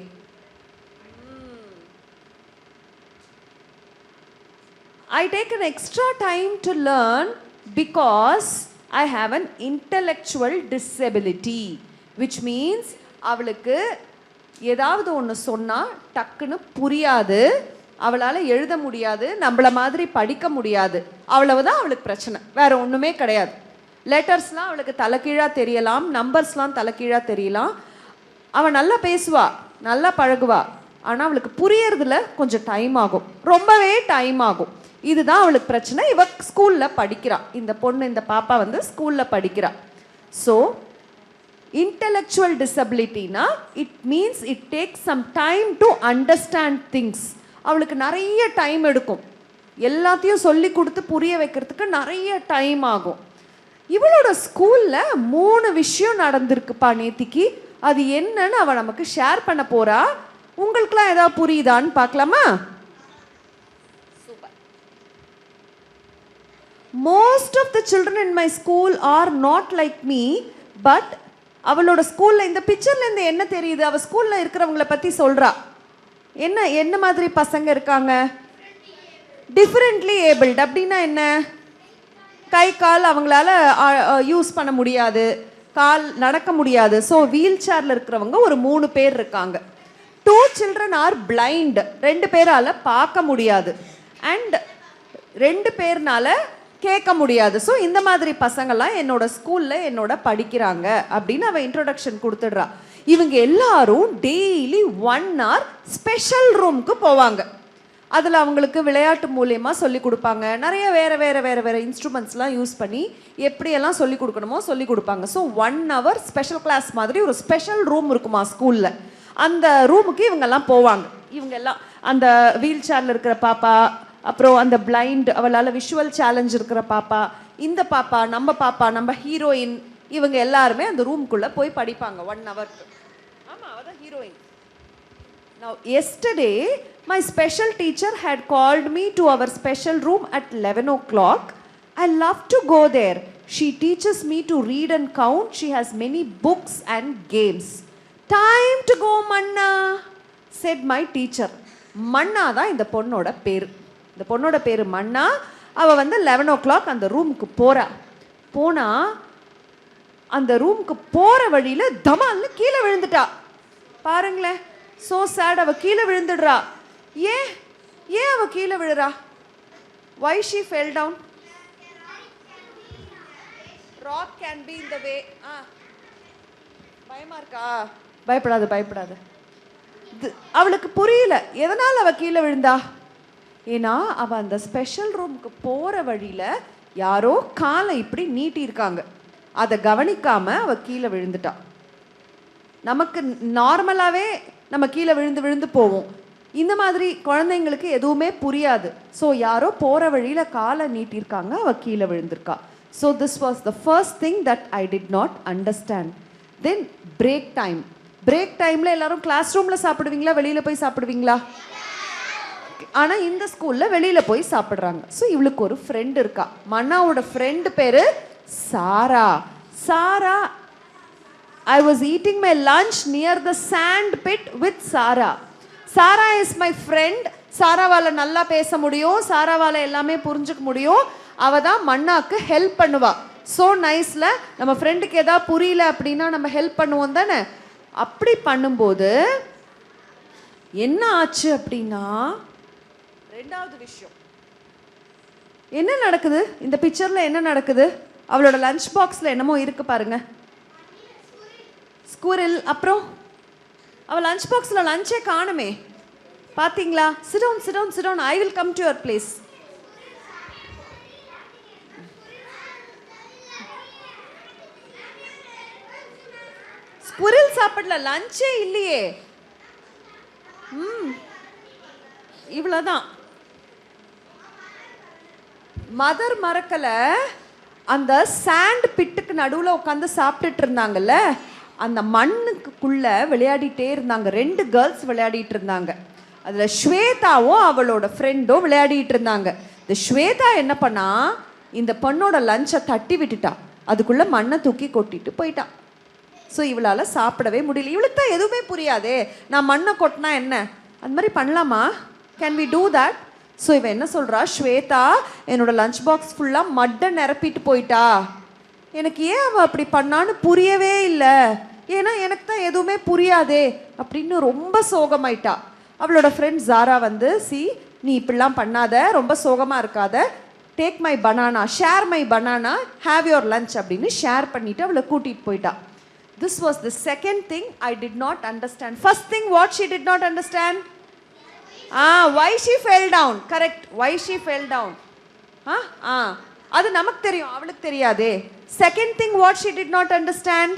I take an extra time to learn because I have an intellectual disability, which means அவளுக்கு ஏதாவது ஒன்று சொன்னால் டக்குன்னு புரியாது, அவளால் எழுத முடியாது, நம்மள மாதிரி படிக்க முடியாது. அவ்வளவுதான் அவளுக்கு பிரச்சனை, வேற ஒன்றுமே கிடையாது. லெட்டர்ஸ்லாம் அவளுக்கு தலைகீழாக தெரியலாம், நம்பர்ஸ்லாம் தலைகீழாக தெரியலாம். அவள் நல்லா பேசுவா, நல்லா பழகுவா, ஆனால் அவளுக்கு புரியறதுல கொஞ்சம் டைம் ஆகும், ரொம்பவே டைம் ஆகும். இதுதான் அவளுக்கு பிரச்சனை. இவ ஸ்கூலில் படிக்கிறா, இந்த பொண்ணு, இந்த பாப்பா வந்து ஸ்கூலில் படிக்கிறா. ஸோ இன்டெலெக்சுவல் டிசபிலிட்டினா it means it takes some time to understand things. அவளுக்கு நிறைய டைம் எடுக்கும், எல்லாத்தையும் சொல்லி கொடுத்து புரிய வைக்கிறதுக்கு நிறைய டைம் ஆகும். இவளோட ஸ்கூலில் 3 விஷயம் நடந்திருக்குப்பா நேத்திக்கு. அது என்னன்னு அவள் நமக்கு ஷேர் பண்ண போறா. உங்களுக்குலாம் ஏதாவது புரியுதான்னு பார்க்கலாமா? Most of the children in my school are not like me, but அவளோட ஸ்கூலில் இந்த பிக்சர்லேருந்து என்ன தெரியுது, அவள் ஸ்கூலில் இருக்கிறவங்கள பற்றி சொல்கிறா. என்ன மாதிரி பசங்க இருக்காங்க? Differently abled. அப்படின்னா என்ன? கை கால் அவங்களால யூஸ் பண்ண முடியாது, கால் நடக்க முடியாது. ஸோ வீல் சேரில் இருக்கிறவங்க ஒரு 3 பேர் இருக்காங்க. 2 children are blind, 2 பேரால் பார்க்க முடியாது, அண்ட் 2 பேர்னால கேட்க முடியாது. ஸோ இந்த மாதிரி பசங்கள்லாம் என்னோட ஸ்கூலில் என்னோட படிக்கிறாங்க அப்படின்னு அவள் இன்ட்ரொடக்ஷன் கொடுத்துடுறா. இவங்க எல்லாரும் டெய்லி 1 hour ஸ்பெஷல் ரூமுக்கு போவாங்க. அதில் அவங்களுக்கு விளையாட்டு மூலியமாக சொல்லி கொடுப்பாங்க, நிறைய வேறு இன்ஸ்ட்ருமெண்ட்ஸ்லாம் யூஸ் பண்ணி எப்படியெல்லாம் சொல்லி கொடுக்கணுமோ சொல்லி கொடுப்பாங்க. ஸோ 1 hour ஸ்பெஷல் கிளாஸ் மாதிரி ஒரு ஸ்பெஷல் ரூம் இருக்குமா ஸ்கூலில். அந்த ரூமுக்கு இவங்கெல்லாம் போவாங்க. இவங்க எல்லாம் அந்த வீல் சேரில் இருக்கிற பாப்பா, அப்புறம் அந்த பிளைண்ட், அவளால் விஷுவல் சேலஞ்ச் இருக்கிற பாப்பா, இந்த பாப்பா, நம்ம ஹீரோயின், இவங்க எல்லாருமே அந்த ரூம்குள்ளே போய் படிப்பாங்க 1 hourக்கு. ஆமாம், அவள் தான் heroine. Now yesterday my special teacher had called me to our special room at 11 o'clock. I love to go there. She teaches me to read and count. She has many books and games. Time to go, Manna, said my teacher. Manna தான் இந்த பொண்ணோட பேர். இந்த பொண்ணோட பேர் மன்னா. அவள் வந்து 11 o'clock அந்த ரூமுக்கு போனால் அந்த ரூமுக்கு போற வழியில தமால்னு கீழே விழுந்துட்டா. பாருங்களேன், சோ சேட். அவ கீழே விழுந்துடுறா. ஏன் ஏன் அவ கீழே விழுறா? why she fell down? rock can be in the way. பயமா இருக்கா? பயப்படாத பயப்படாத. அவளுக்கு புரியல எதனால அவ கீழே விழுந்தா. ஏன்னா அவ அந்த ஸ்பெஷல் ரூமுக்கு போற வழியில யாரோ காலை இப்படி நீட்டி இருக்காங்க. அதை கவனிக்காம அவ கீழே விழுந்துட்டா. நமக்கு நார்மலாவே நம்ம கீழே விழுந்து விழுந்து போவோம். இந்த மாதிரி குழந்தைங்களுக்கு எதுவுமே புரியாது. ஸோ யாரோ போற வழியில காலை நீட்டிருக்காங்க, அவ கீழே விழுந்திருக்கா. So this was the first thing that I did not understand. Then break time. Break டைம்ல எல்லாரும் கிளாஸ் ரூம்ல சாப்பிடுவீங்களா, வெளியில போய் சாப்பிடுவீங்களா? ஆனா இந்த ஸ்கூல்ல வெளியில போய் சாப்பிடுறாங்க. ஸோ இவளுக்கு ஒரு ஃப்ரெண்ட் இருக்கா. மன்னாவோட ஃப்ரெண்ட் பேரு சாரா. சாரா, I was eating my lunch near the sand pit with Sara. Sara is my friend. சாராவால நல்லா பேச முடியும், சாராவால எல்லாமே புரிஞ்சுக்க முடியும். அவ தான் மன்னாக்கு ஹெல்ப் பண்ணுவா. ஸோ நைஸ்ல, நம்ம ஃப்ரெண்டுக்கு ஏதாவது புரியல அப்படின்னா நம்ம ஹெல்ப் பண்ணுவோம் தானே. அப்படி பண்ணும்போது என்ன ஆச்சு அப்படின்னா, ரெண்டாவது விஷயம் என்ன நடக்குது இந்த பிக்சர்ல, என்ன நடக்குது? அவளோட லஞ்ச் பாக்ஸ்ல என்னமோ இருக்கு பாருங்க, ஸ்குரில். அப்புறம் அவ லஞ்ச் பாக்ஸ்ல லஞ்சே காணுமே, பாத்தீங்களா? sit down sit down sit down, I will come to your place. Squirrel சாப்பிடல, லஞ்சே இல்லையே. இவ்வளவுதான். மதர் மறக்கல, அந்த சாண்ட் பிட்டுக்கு நடுவில் உட்காந்து சாப்பிட்டுட்டு இருந்தாங்கல்ல, அந்த மண்ணுக்குள்ள விளையாடிட்டே இருந்தாங்க. 2 கேர்ள்ஸ் விளையாடிட்டு இருந்தாங்க. அதுல ஸ்வேதாவும் அவளோட ஃப்ரெண்டும் விளையாடிட்டு இருந்தாங்க. இந்த ஸ்வேதா என்ன பண்ணா, இந்த பொண்ணோட லஞ்சை தட்டி விட்டுட்டா, அதுக்குள்ள மண்ணை தூக்கி கொட்டிட்டு போயிட்டா. ஸோ இவளால் சாப்பிடவே முடியல. இவளுக்கு தான் எதுவுமே புரியாதே, நான் மண்ணை கொட்டினா என்ன, அந்த மாதிரி பண்ணலாமா, can we do that? So இவன் என்ன சொல்கிறா, ஸ்வேதா என்னோட லஞ்ச் பாக்ஸ் ஃபுல்லாக மட்டை நிரப்பிட்டு போயிட்டா, எனக்கு ஏன் அவள் அப்படி பண்ணான்னு புரியவே இல்லை, ஏன்னா எனக்கு தான் எதுவுமே புரியாதே அப்படின்னு ரொம்ப சோகமாயிட்டா. அவளோட ஃப்ரெண்ட் ஜாரா வந்து, நீ இப்படிலாம் பண்ணாத, ரொம்ப சோகமாக இருக்காத, take my banana, share my banana, have your lunch அப்படின்னு ஷேர் பண்ணிவிட்டு அவளை கூட்டிகிட்டு போயிட்டா. This was the second thing I did not understand. First thing, what she did not understand? Why she fell down. Correct. Why she fell down. அது நமக்கு தெரியும், அவளுக்கு தெரியாதே. Second thing, what she did not understand?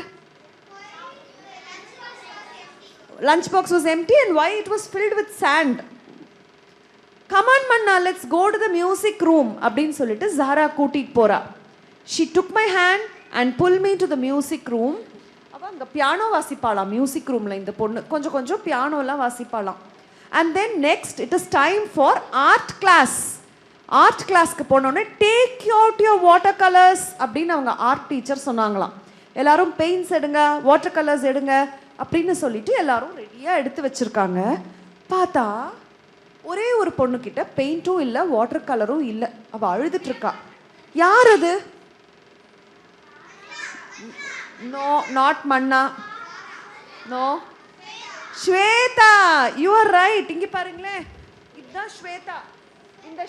Lunch box was empty and why it was filled with sand. Come on Manna, let's go to the music room அப்படின்னு சொல்லிட்டு ஜாரா கூட்டிட்டு போறா. She took my hand and pulled me to the music room. அங்கே பியானோ வாசிப்பாளாம் மியூசிக் ரூமில். இந்த பொண்ணு கொஞ்சம் கொஞ்சம் பியானோலாம் வாசிப்பாளாம். And then next it is time for art class. Art கிளாஸ்க்கு போனோடனே take out your water colours அப்படின்னு அவங்க ஆர்ட் டீச்சர் சொன்னாங்களாம். எல்லாரும் பெயிண்ட்ஸ் எடுங்க, வாட்டர் கலர்ஸ் எடுங்க அப்படின்னு சொல்லிட்டு எல்லாரும் ரெடியாக எடுத்து வச்சுருக்காங்க. பார்த்தா ஒரே ஒரு பொண்ணுக்கிட்ட பெயிண்ட்டும் இல்லை, வாட்டர் கலரும் இல்லை. அவள் அழுதுட்ருக்கா. யார் அது? No, not Manna. No. Shweta, you are right. இங்க பாருங்களேன், இதுதான் ஸ்வேதா. இந்த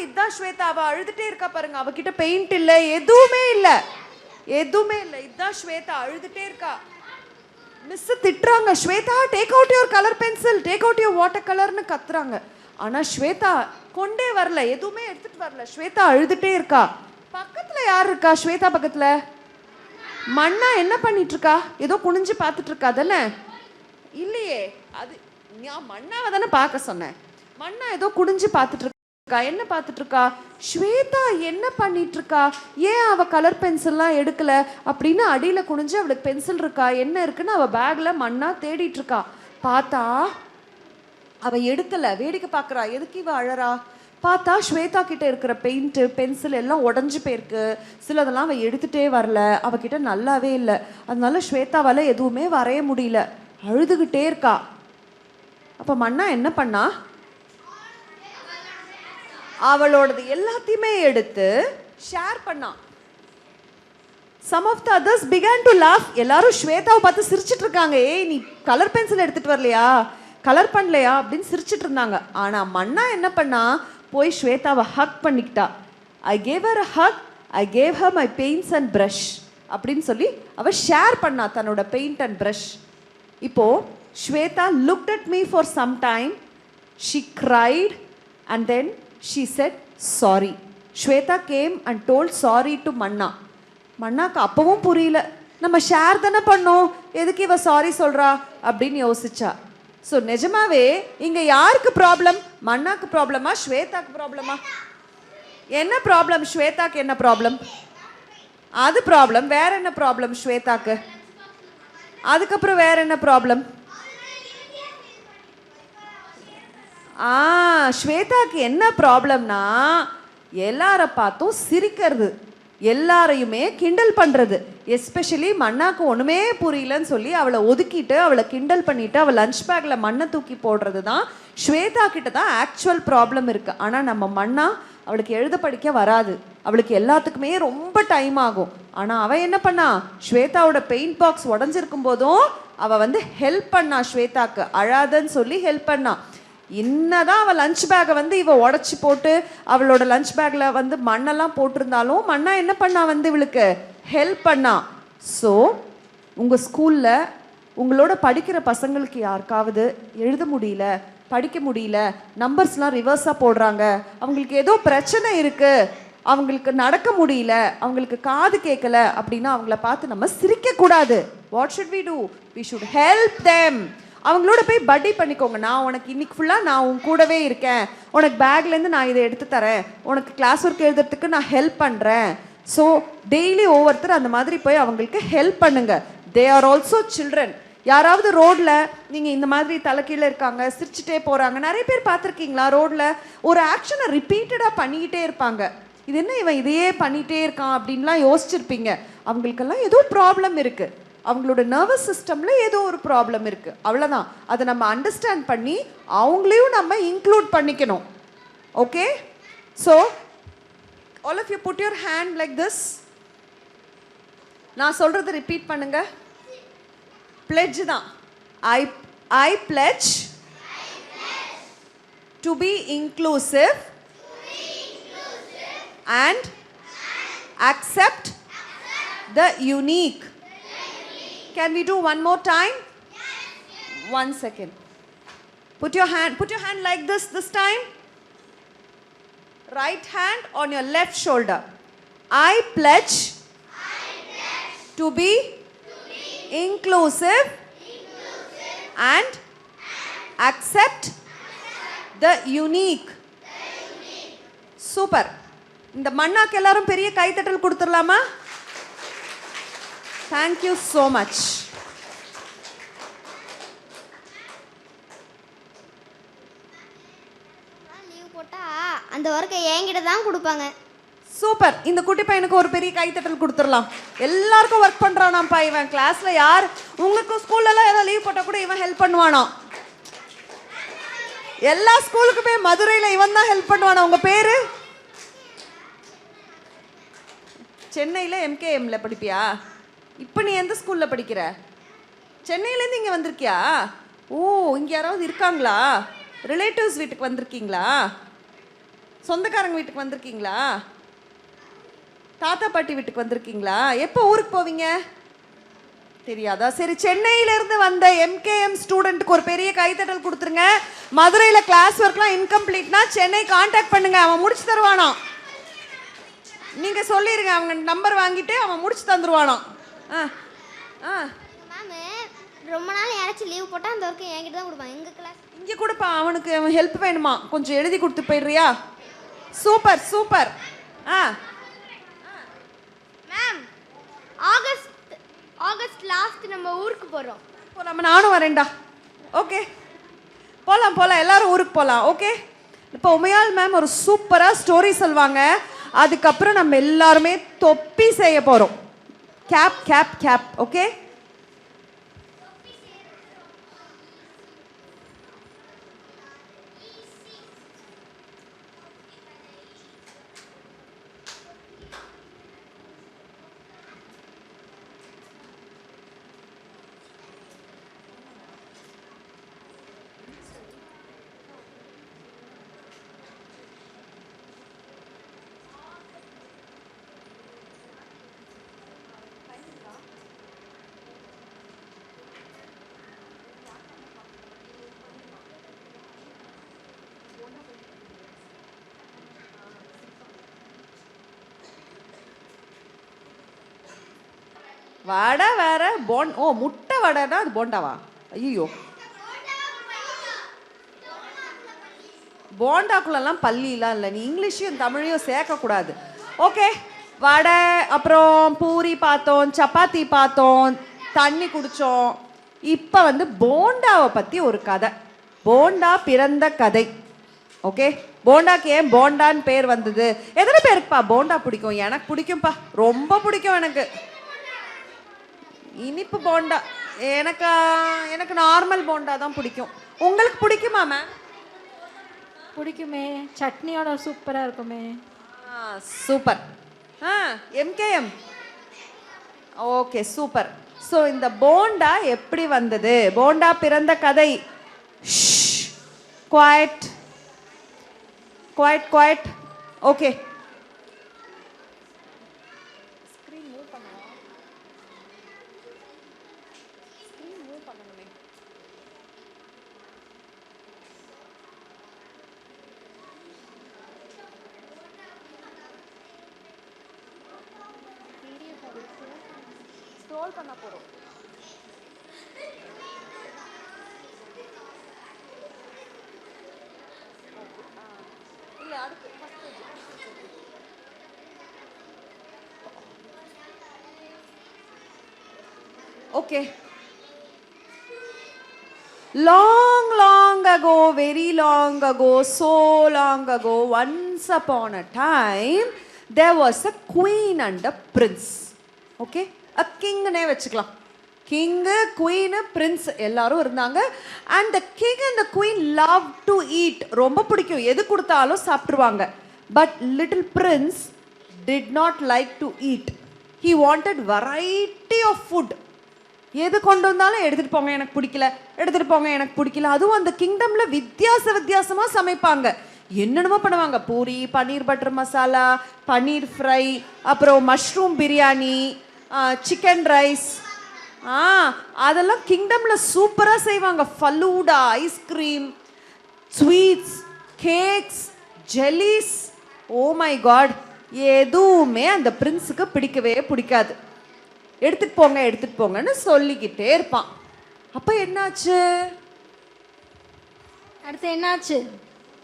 இதுதான் ஸ்வேதா. அவ அழுதுட்டே இருக்கா பாருங்க. அவகிட்ட பெயிண்ட் இல்லை, எதுவுமே இல்லை, எதுவுமே இல்லை. இதுதான் ஸ்வேதா, அழுதுட்டே இருக்கா. மிஸ் திட்டுறாங்க, Swetha take out your colour pencil, take out your water கலர்னு கத்துறாங்க. ஆனா ஸ்வேதா கொண்டே வரல, எதுவுமே எடுத்துட்டு வரல. ஸ்வேதா அழுதுட்டே இருக்கா. பக்கத்துல யார் இருக்கா? ஸ்வேதா பக்கத்துல மன்னா என்ன பண்ணிட்டு இருக்கா? ஏதோ குனிஞ்சு பார்த்துட்டு இருக்கா தானே? இல்லையே, அது நான் மன்னாவை தானே பார்க்க சொன்னேன். மன்னா ஏதோ குனிஞ்சு பார்த்துட்டு இருக்கா. என்ன பார்த்துட்டு இருக்கா? ஸ்வேதா என்ன பண்ணிட்டு இருக்கா? ஏன் அவ கலர் பென்சில்லாம் எடுக்கல அப்படின்னு அடியில் குனிஞ்சு அவளுக்கு பென்சில் இருக்கா என்ன இருக்குன்னு அவ பேக்ல மன்னா தேடிட்டு இருக்கா. பார்த்தா அவ எடுக்கல, வேடிக்கை பார்க்குறா. எதுக்கு இவ அழறா? பார்த்தா ஸ்வேதா கிட்ட இருக்கிற பெயிண்ட்டு பென்சில் எல்லாம் உடஞ்சி போயிருக்கு. சிலதெல்லாம் அவள் எடுத்துகிட்டே வரல, அவகிட்ட நல்லாவே இல்லை. அதனால ஸ்வேதாவால் எதுவுமே வரைய முடியல, அழுதுகிட்டே இருக்கா. அப்போ மன்னா என்ன பண்ணா, அவளோடது எல்லாத்தையுமே எடுத்து ஷேர் பண்ணா. Some of the others began to laugh. எல்லாரும் ஸ்வேதாவை பார்த்து சிரிச்சிட்டு இருக்காங்க. ஏய் நீ கலர் பென்சில் எடுத்துட்டு வரலையா, கலர் பண்ணலையா அப்படின்னு சிரிச்சிட்டு இருந்தாங்க. ஆனா மன்னா என்ன பண்ணா, போய் ஸ்வேதாவை ஹக் பண்ணிக்கிட்டா. I gave her a hug, I gave her my paints and brush அப்படின்னு சொல்லி அவ ஷேர் பண்ணா தன்னோட பெயிண்ட் அண்ட் ப்ரஷ். இப்போ Shweta looked at me for some time, she cried and then she said sorry. Shweta came and told sorry to Manna. மன்னாக்கு அப்பவும் புரியல, நம்ம ஷேர் தானே பண்ணோம், எதுக்கு இவ சாரி சொல்றா அப்படின்னு யோசிச்சா. ஸோ நிஜமாவே இங்க யாருக்கு ப்ராப்ளம்? மன்னாக்கு ப்ராப்ளமா ஸ்வேதாக்கு ப்ராப்ளமா? என்ன ப்ராப்ளம்? ஸ்வேதாக்கு என்ன ப்ராப்ளம்? அது ப்ராப்ளம். வேற என்ன ப்ராப்ளம் ஸ்வேதாக்கு? அதுக்கப்புறம் வேற என்ன ப்ராப்ளம்? ஸ்வேதாக்கு என்ன ப்ராப்ளம்னா எல்லார பார்த்தும் சிரிக்கிறது, எல்லாரையுமே கிண்டல் பண்ணுறது. எஸ்பெஷலி மன்னாக்கு ஒன்றுமே புரியலன்னு சொல்லி அவளை ஒதுக்கிட்டு அவளை கிண்டல் பண்ணிட்டு அவள் லஞ்ச் பேக்கில் மண்ணை தூக்கி போடுறது தான் ஸ்வேதா கிட்ட தான் ஆக்சுவல் ப்ராப்ளம் இருக்குது. ஆனால் நம்ம மன்னா அவளுக்கு எழுத படிக்க வராது, அவளுக்கு எல்லாத்துக்குமே ரொம்ப டைம் ஆகும். ஆனால் அவள் என்ன பண்ணா, ஸ்வேதாவோட பெயிண்ட் பாக்ஸ் உடஞ்சிருக்கும் போதும் அவள் ஹெல்ப் பண்ணா, ஸ்வேதாக்கு அழாதன்னு சொல்லி ஹெல்ப் பண்ணா. இன்னதான் அவள் லஞ்ச் பேக்கை இவ உடச்சி போட்டு அவளோட லஞ்ச் பேக்கில் மண்ணெல்லாம் போட்டிருந்தாலும் மண்ணா என்ன பண்ணா, இவளுக்கு ஹெல்ப் பண்ணா. ஸோ உங்கள் ஸ்கூலில் உங்களோட படிக்கிற பசங்களுக்கு யாருக்காவது எழுத முடியல, படிக்க முடியல, நம்பர்ஸ்லாம் ரிவர்ஸாக போடுறாங்க, அவங்களுக்கு ஏதோ பிரச்சனை இருக்குது, அவங்களுக்கு நடக்க முடியல, அவங்களுக்கு காது கேட்கல அப்படின்னா அவங்கள பார்த்து நம்ம சிரிக்கக்கூடாது. What should we do? We should help them. அவங்களோட போய் பட்டி பண்ணிக்கோங்க. நான் உனக்கு இன்னைக்கு ஃபுல்லாக நான் உன் கூடவே இருக்கேன், உனக்கு பேக்லேருந்து நான் இதை எடுத்து தரேன், உனக்கு கிளாஸ் ஒர்க் எழுதுறதுக்கு நான் ஹெல்ப் பண்ணுறேன். ஸோ டெய்லி ஒவ்வொருத்தர் அந்த மாதிரி போய் அவங்களுக்கு ஹெல்ப் பண்ணுங்க. They are also children. யாராவது ரோட்டில் நீங்கள் இந்த மாதிரி தலைக்கீழே இருக்காங்க, சிரிச்சுட்டே போகிறாங்க, நிறைய பேர் பார்த்துருக்கீங்களா? ரோட்டில் ஒரு ஆக்ஷனை ரிப்பீட்டடாக பண்ணிக்கிட்டே இருப்பாங்க. இது என்ன இவன் இதையே பண்ணிகிட்டே இருக்கான் அப்படின்லாம் யோசிச்சிருப்பீங்க. அவங்களுக்கெல்லாம் ஏதோ ப்ராப்ளம் இருக்குது, அவங்களோட நர்வஸ் சிஸ்டமில் ஏதோ ஒரு ப்ராப்ளம் இருக்குது, அவ்வளோதான். அதை நம்ம அண்டர்ஸ்டாண்ட் பண்ணி அவங்களையும் நம்ம இன்க்ளூட் பண்ணிக்கணும். Okay? So all of you put your hand like this. நான் சொல்கிறது ரிப்பீட் பண்ணுங்க. pledge தான். I pledge to be inclusive and accept the unique. Can we do one more time? Yes. 1 second. Put your hand like this time. Right hand on your left shoulder. I pledge to be inclusive and accept the unique. Super. இந்த மண்ணாக்கு எல்லாரும் பெரிய கைத்தட்டல் கொடுத்துடலாமா? Thank you so much. Leave போட்டா அந்த ஒர்க்கை என்கிட்ட தான் கொடுப்பாங்க. சூப்பர். இந்த குட்டி பையனுக்கு ஒரு பெரிய கைத்தட்டல் கொடுத்துடலாம். எல்லாருக்கும் ஒர்க் பண்ணுறானாப்பா இவன். கிளாஸில் யார் உங்களுக்கு ஸ்கூல்லலாம் ஏதாவது லீவ் போட்டால் கூட இவன் ஹெல்ப் பண்ணுவானா? எல்லா ஸ்கூலுக்குமே மதுரையில் இவன் தான் ஹெல்ப் பண்ணுவானா? உங்கள் பேர்? சென்னையில் MKMல படிப்பியா? இப்போ நீ எந்த ஸ்கூலில் படிக்கிற? சென்னையிலேருந்து இங்கே வந்திருக்கியா? ஓ, இங்கே யாராவது இருக்காங்களா? ரிலேட்டிவ்ஸ் வீட்டுக்கு வந்திருக்கீங்களா? சொந்தக்காரங்க வீட்டுக்கு வந்திருக்கீங்களா? தாத்தா பாட்டி வீட்டுக்கு வந்திருக்கீங்களா? எப்போ ஊருக்கு போவீங்க? தெரியாதா? சரி, சென்னையிலேருந்து வந்த MKM ஸ்டூடெண்ட்டுக்கு ஒரு பெரிய கைத்தட்டல் கொடுத்துருங்க. மதுரையில் கிளாஸ் ஒர்க்லாம் இன்கம்ப்ளீட்னா சென்னை கான்டாக்ட் பண்ணுங்க, அவன் முடிச்சு தருவானா. நீங்கள் சொல்லிடுங்க, அவங்க நம்பர் வாங்கிட்டு அவன் முடிச்சு தந்துடுவானா. மேம் ரொம்ப நாள் யாராச்சும் லீவ் போட்டால் அந்த ஒர்க்கு என்கிட்ட தான் கொடுப்பாங்க. எங்கள் கிளாஸ் இங்கே கொடுப்பா. அவனுக்கு அவன் ஹெல்ப் வேணுமா? கொஞ்சம் எழுதி கொடுத்து போயிடுறியா? Super super. Ma'am August last நம்ம ஊருக்கு போகிறோம். போகலாமா? நானும் வரேன்டா. ஓகே, போகலாம் எல்லாரும் ஊருக்கு போகலாம். ஓகே, இப்போ உமையால் மேம் ஒரு சூப்பராக ஸ்டோரி சொல்லுவாங்க. அதுக்கப்புறம் நம்ம எல்லாருமே தொப்பி செய்ய போகிறோம். Cap cap cap. ஓகே, வடை வேற ஓ முட்டை வடைனா அது போண்டாவா? ஐயோ, போண்டாக்குள்ளெல்லாம் பள்ளிலாம் இல்லை. நீ இங்கிலீஷையும் தமிழையும் சேர்க்கக்கூடாது. ஓகே, வடை, அப்புறம் பூரி பார்த்தோம், சப்பாத்தி பார்த்தோம், தண்ணி குடித்தோம். இப்போ வந்து போண்டாவை பற்றி ஒரு கதை. போண்டா பிறந்த கதை. ஓகே, போண்டாக்கு ஏன் போண்டான்னு பேர் வந்தது? எத்தனை பேருக்குப்பா போண்டா பிடிக்கும்? எனக்கு பிடிக்கும்ப்பா, ரொம்ப பிடிக்கும் எனக்கு. இனிப்பு போண்டா எனக்கு நார்மல் போண்டா தான் பிடிக்கும். உங்களுக்கு பிடிக்குமா மேம்? பிடிக்குமே, சட்னியோட சூப்பராக இருக்குமே. Super. MKM, okay super. So இந்த போண்டா எப்படி வந்தது? போண்டா பிறந்த கதை. Quiet quiet quiet. Okay, scroll பண்ண போறோம். இல்ல அடுத்து okay. Long ago, very long ago, so long ago, once upon a time, there was a queen and a prince. Okay? A king ne vechikalam. King, queen, prince எல்லாரும் இருந்தாங்க. And the king and the queen loved to eat. ரொம்ப பிடிக்கும், எது கொடுத்தாலும் சாப்பிடுவாங்க. But little prince did not like to eat. He wanted variety of food. எது கொண்டு வந்தாலும் எடுத்துகிட்டு போங்க, எனக்கு பிடிக்கல, எடுத்துகிட்டு போங்க, எனக்கு பிடிக்கல. அதுவும் அந்த கிங்டமில் வித்தியாசமாக சமைப்பாங்க. என்னென்னமோ பண்ணுவாங்க. Puri, paneer butter masala, paneer fry, அப்புறம் மஷ்ரூம் பிரியாணி, சிக்கன் ரைஸ், அதெல்லாம் கிங்டமில் சூப்பராக செய்வாங்க. Falooda, ice cream, sweets, cakes, jellies. Oh my god, எதுவுமே அந்த பிரின்ஸுக்கு பிடிக்கவே பிடிக்காது. எடுத்துட்டு போங்கன்னு சொல்லிக்கிட்டே இருப்பான். அப்போ என்னாச்சு? அடுத்து என்னாச்சு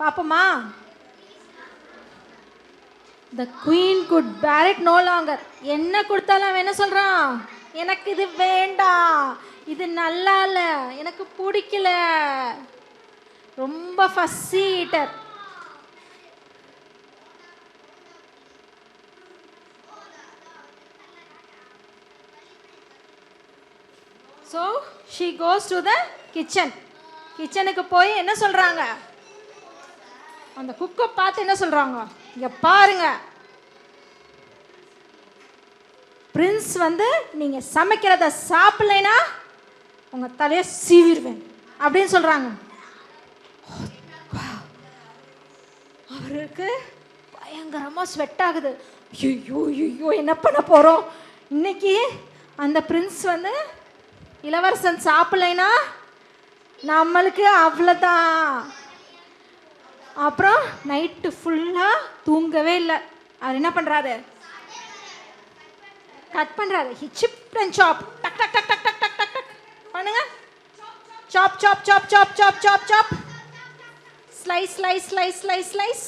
பாப்போமா? The queen could bear it no longer. என்ன கொடுத்தாலும் அவன் என்ன சொல்றான்? எனக்கு இது வேண்டாம், இது நல்லா இல்லை, எனக்கு பிடிக்கல. ரொம்ப ஃபஸ்ஸி eater. So she goes to the kitchen. கிச்சனுக்கு போய் என்ன சொல்கிறாங்க? அந்த குக்கை பார்த்து என்ன சொல்கிறாங்க? இங்கே பாருங்க, பிரின்ஸ் வந்து நீங்கள் சமைக்கிறத சாப்பிடலைன்னா உங்கள் தலையை சீவிடுவேன் அப்படின்னு சொல்கிறாங்க. அவருக்கு பயங்கரமாக ஸ்வெட் ஆகுது. ஐயோ ஐயோ, என்ன பண்ண போகிறோம் இன்னைக்கு? அந்த பிரின்ஸ் வந்து இளவரசன் சாப்பிடலைன்னா நம்மளுக்கு அவ்வளோதான். அப்புறம் நைட்டு ஃபுல்லாக தூங்கவே இல்லை. அவர் என்ன பண்ணுறாரு? கட் பண்ணுறாரு. ஹி சிப் அண்ட் சாப். டக் டக் டக் டக் டக் டக் டக் டக் பண்ணுங்க. சாப் சாப் சாப் சாப் சாப் சாப் சாப். Slice slice slice slice slice.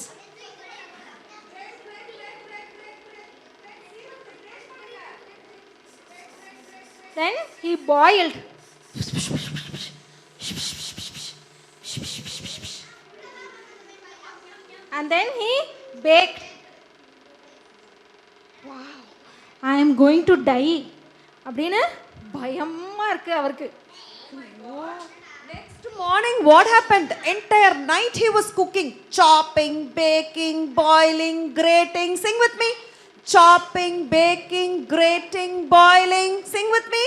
Then he boiled. And then he baked. Wow, I am going to die. அப்படின்னு பயமா இருக்கு அவருக்கு. Next morning what happened? The entire night he was cooking, chopping, baking, boiling, grating. Sing with me. Chopping, baking, grating, boiling. Sing with me.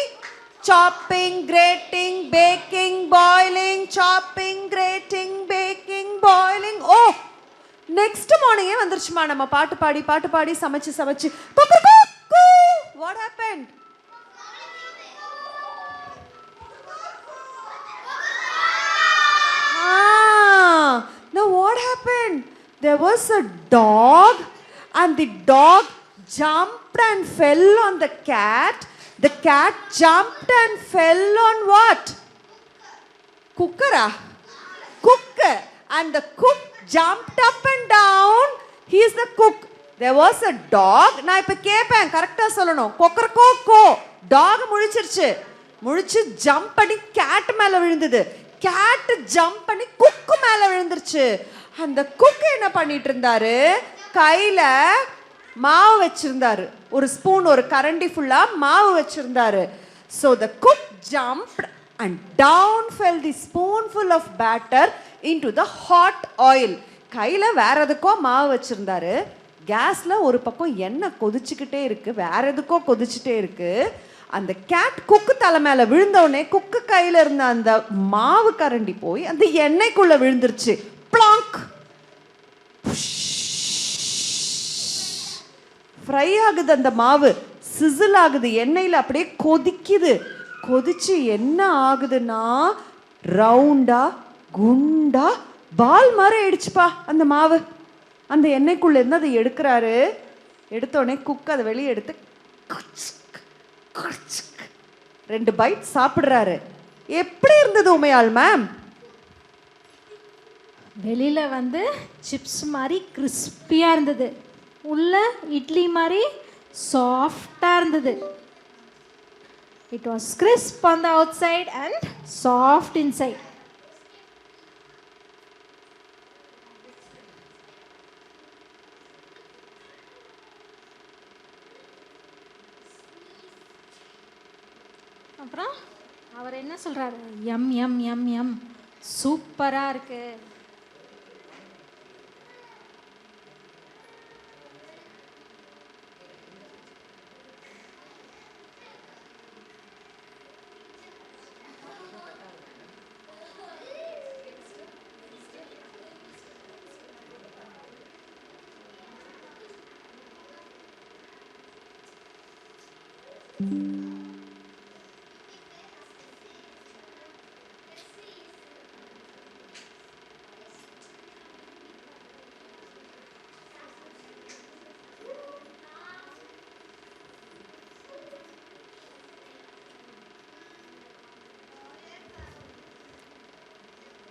Chopping, grating, baking, boiling. Chopping, grating, baking, boiling. Oh, next morning வந்துருச்சுமா. நம்ம பாட்டு பாடி சமைச்சு what happened? Now what happened? There was a dog and the dog jumped and fell on the cat. The cat jumped and fell on what? Cooker. Cooker. And the cook jumped up and down. He is the cook. There was a dog. நான் இப்ப கேட்பேன், கரெக்டா சொல்லணும். கொக்கரக்கோ கோ. டாக் முழிச்சிருச்சு. முழிச்சு ஜம்ப் பண்ணி கேட் மேல விழுந்தது. கேட் ஜம்ப் பண்ணி குக்கு மேல விழுந்துருச்சு. அந்த குக் என்ன பண்ணிட்டு இருந்தாரு? கையில மாவு வச்சிருந்தாரு. ஒரு ஸ்பூன், ஒரு கரண்டி ஃபுல்லா மாவு வச்சிருந்தாரு. So the cook jumped and down fell the spoonful of batter into the hot oil. கையில வேற எதுக்கோ மாவு வச்சிருந்தாரு. கேஸ்ல ஒரு பக்கம் எண்ணெய் கொதிச்சுக்கிட்டே இருக்கு, வேற எதுக்கோ கொதிச்சுட்டே இருக்கு. அந்த கேட் குக்கு தலை மேல விழுந்தோடனே குக்கு கையில இருந்த அந்த மாவு கரண்டி போய் அந்த எண்ணெய்க்குள்ள விழுந்துருச்சு. பிளாங்க். ஃப்ரை ஆகுது அந்த மாவு, சிசில் ஆகுது, எண்ணெயில் அப்படியே கொதிக்குது. கொதிச்சு என்ன ஆகுதுன்னா ரவுண்டா குண்டா பால் மாதிரி ஆயிடுச்சுப்பா அந்த மாவு. அந்த எண்ணெய்க்குள்ள இருந்து அதை எடுக்கிறாரு. எடுத்தோடனே குக் அதை வெளியே எடுத்து 2 பைட் சாப்பிடுறாரு. எப்படி இருந்தது உமையாள் மேம்? வெளியில வந்து சிப்ஸ் மாதிரி கிறிஸ்பியா இருந்தது, உள்ள இட்லி மாதிரி சாஃப்டா இருந்தது. It was crisp on the outside and soft inside. அப்புறம் அவர் என்ன சொல்றாரு? எம் எம் எம் எம், சூப்பரா இருக்கு.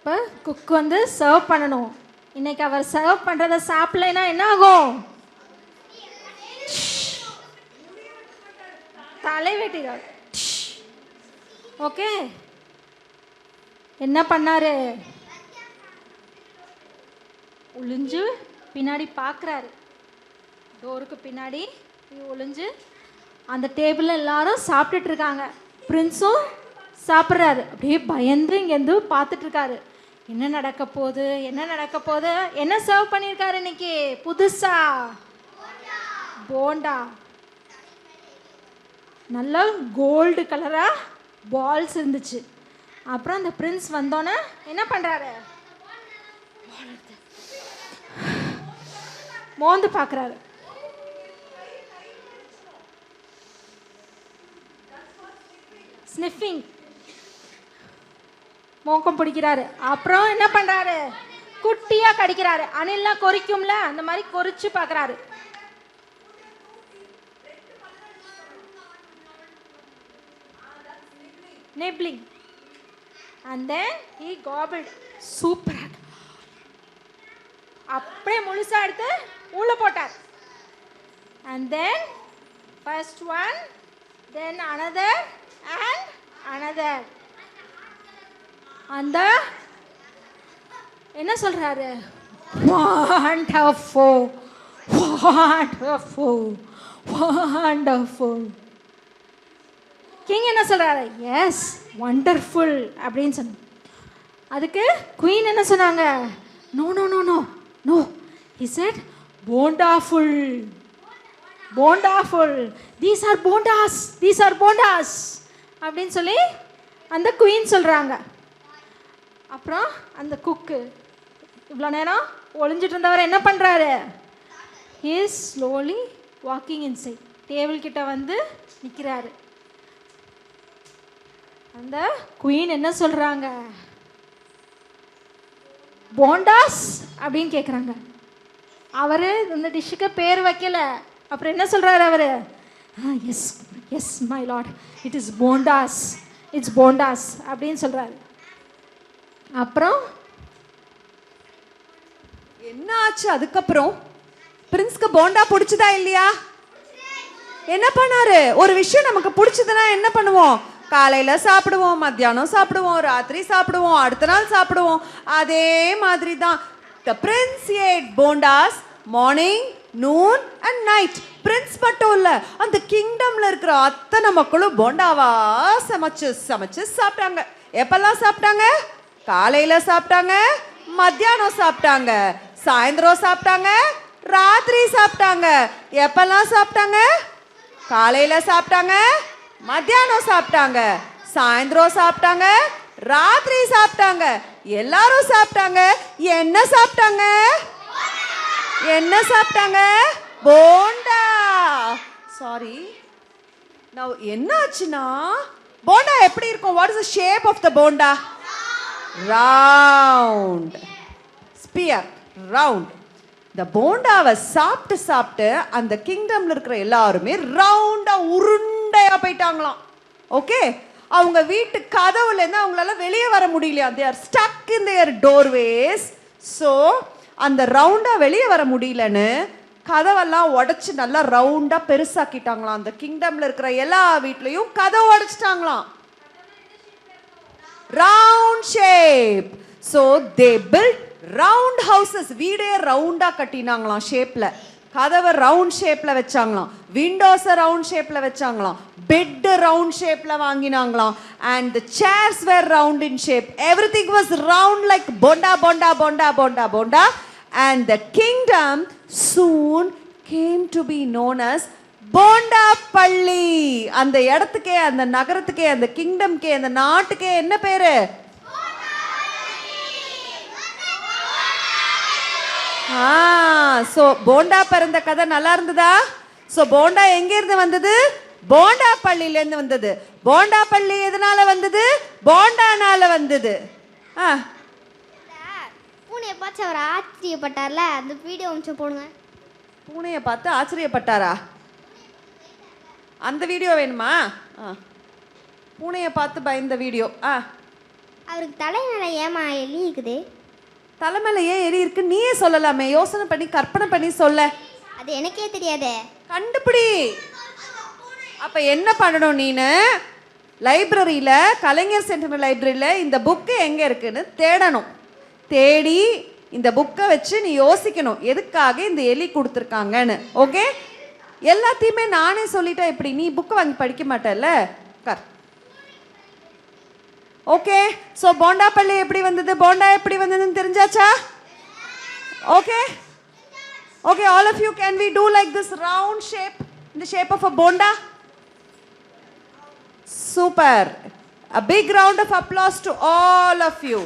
இப்போ குக் வந்து சர்வ் பண்ணணும். இன்னைக்கு அவர் சர்வ் பண்ணுறதை சாப்பிடலைன்னா என்ன ஆகும்? தலை வெட்டிடார். ஓகே, என்ன பண்ணாரு? ஒளிஞ்சு பின்னாடி பார்க்குறாரு, டோருக்கு பின்னாடி ஒளிஞ்சு. அந்த டேபிளில் எல்லாரும் சாப்பிட்டுட்டு இருக்காங்க. பிரின்ஸும் சாப்பிட்றாரு. அப்படியே பயந்து இங்கேருந்து பார்த்துட்டு இருக்காரு. என்ன நடக்க போகுது, என்ன நடக்க போகுது? என்ன சர்வ் பண்ணியிருக்காரு இன்னைக்கு புதுசா? போண்டா. நல்லா கோல்டு கலராக பால்ஸ் இருந்துச்சு. அப்புறம் அந்த பிரின்ஸ் வந்தோன்னே என்ன பண்ணுறாரு? மோந்து பார்க்குறாரு. ஸ்னிஃபிங், மோக்கம் பிடிக்கிறாரு. அப்புறம் என்ன பண்ணுறாரு? குட்டியாக கடிக்கிறாரு. அணில்லாம் கொறிக்கும்ல, அந்த மாதிரி கொறிச்சு பார்க்குறாரு. nibbling and then he gobbled. Super. அப்படியே முழுசா எடுத்து உள்ள போட்டார். and then first one, then another and another. அந்த என்ன சொல்றாரு? wonderful, wonderful, wonderful. கிங் என்ன சொல்கிறாரு? எஸ், வண்டர்ஃபுல் அப்படின்னு சொன்ன. அதுக்கு குயின் என்ன சொன்னாங்க? No no no no no, he said போண்டாஃபுல், போண்டாஃபுல், these are bondas, these are bondas அப்படின்னு சொல்லி அந்த குயின் சொல்கிறாங்க. அப்புறம் அந்த குக்கு இவ்வளோ நேரம் ஒளிஞ்சிட்டு இருந்தவர் என்ன பண்ணுறாரு? He is slowly walking inside. Table கிட்ட வந்து நிற்கிறாரு. அந்த குயின் என்ன சொல்கிறாங்க? போண்டாஸ் அப்படின்னு கேட்குறாங்க. அவர் இந்த டிஷ்ஷுக்கு பேர் வைக்கல. அப்புறம் என்ன சொல்கிறாரு அவர்? Yes yes my lord, it is bondas, it's bondas அப்படின்னு சொல்கிறாரு. அப்புறம் என்ன ஆச்சு அதுக்கப்புறம்? பிரின்ஸ்க்கு போண்டா பிடிச்சதா இல்லையா? என்ன பண்ணாரு? ஒரு விஷயம் நமக்கு பிடிச்சதுன்னா என்ன பண்ணுவோம்? காலையில் சாப்பிடுவோம், மத்தியானம் சாப்பிடுவோம், ராத்திரி சாப்பிடுவோம், அடுத்த நாள் சாப்பிடுவோம். அதே மாதிரி தான் the prince ate bondas morning, noon and night. Prince மட்டும் இல்லை, அந்த கிங்டம்ல இருக்கிற அத்தனை மக்களும் போண்டாவா சமைச்சு சமைச்சு சாப்பிட்டாங்க. எப்பெல்லாம் சாப்பிட்டாங்க? காலையில் சாப்பிட்டாங்க, மத்தியானம் சாப்பிட்டாங்க, சாயந்தரம் சாப்பிட்டாங்க, ராத்திரி சாப்பிட்டாங்க. எப்பெல்லாம் சாப்பிட்டாங்க? காலையில் சாப்பிட்டாங்க, மத்தியானம் சாப்பிட்டாங்க, சாயந்தரம் சாப்பிட்டாங்க, ராத்திரி சாப்பிட்டாங்க. எல்லாரும் சாப்பிட்டாங்க. என்ன சாப்பிட்டாங்க? என்ன சாப்பிட்டாங்க? போண்டா. சாரி, நான் என்ன ஆச்சுன்னா, போண்டா எப்படி இருக்கும்? What is the shape of the bonda? Round sphere, round. இந்த போண்டாவை சாப்பிட்டு சாப்பிட்டு அந்த கிங்டம்ல இருக்கிற எல்லாருமே ரவுண்டா உருண்டையா போயிட்டாங்களாம். ஓகே, அவங்க வீட்டு கதவுல இருந்து அவங்களால வெளியே வர முடியலையா? they are stuck in their doorways. So அந்த ரவுண்டா வெளியே வர முடியலன்னு கதவெல்லாம் உடைச்சு நல்லா ரவுண்டா பெருசாக்கிட்டாங்களாம். அந்த கிங்டம்ல இருக்கிற எல்லா வீட்லயும் கதவை உடைச்சிட்டாங்களாம். Round shape. So they built round houses. வீடே ரவுண்டா கட்டினாங்களாம் ஷேப்ல. கதவை ரவுண்ட் ஷேப்ல வச்சாங்களாம், விண்டோஸை ரவுண்ட் ஷேப்ல வச்சாங்களாம், பெட் ரவுண்ட் ஷேப்ல வாங்கினாங்களாம். And the chairs were round in shape. Everything was round like bonda bonda bonda bonda bonda. And the kingdom soon came to be known as Bondapalli. அந்த இடத்துக்கே, அந்த நகரத்துக்கே, அந்த கிங்டம்கே, அந்த நாட்டுக்கே என்ன பேரு? ஸோ போண்டா பிறந்த கதை நல்லா இருந்ததா? ஸோ போண்டா எங்கேருந்து வந்தது? போண்டா பள்ளியிலேருந்து வந்தது. போண்டா பள்ளி எதனால வந்தது? போண்டானால வந்தது. பூனையை பார்த்து அவர் ஆச்சரியப்பட்டார்ல, அந்த வீடியோ கொஞ்சம் போடுங்க. பூனையை பார்த்து ஆச்சரியப்பட்டாரா? அந்த வீடியோ வேணுமா? பூனையை பார்த்து பயந்த வீடியோ. அவருக்கு தலைநடை ஏமா எலி இருக்குது? தலைமையில ஏன் எரி இருக்கு? நீயே சொல்லலாமே, யோசனை பண்ணி கற்பனை பண்ணி சொல்ல. அது எனக்கே தெரியாதே. கண்டுபிடி. அப்ப என்ன பண்ணணும்? நீனு லைப்ரரியில, கலைஞர் சென்டர் லைப்ரரியில இந்த புக்கு எங்க இருக்குன்னு தேடணும். தேடி இந்த புக்கை வச்சு நீ யோசிக்கணும் எதுக்காக இந்த எலி கொடுத்துருக்காங்கன்னு. ஓகே, எல்லாத்தையுமே நானே சொல்லிட்டா எப்படி? நீ புக்கை வாங்கி படிக்க மாட்டேல்ல. ஓகே, ஸோ போண்டா பள்ளி எப்படி வந்தது, போண்டா எப்படி வந்ததுன்னு தெரிஞ்சாச்சா? Okay, okay, all of you, can we do like this round shape in the shape of a bonda? Super. A big round of applause to all of you.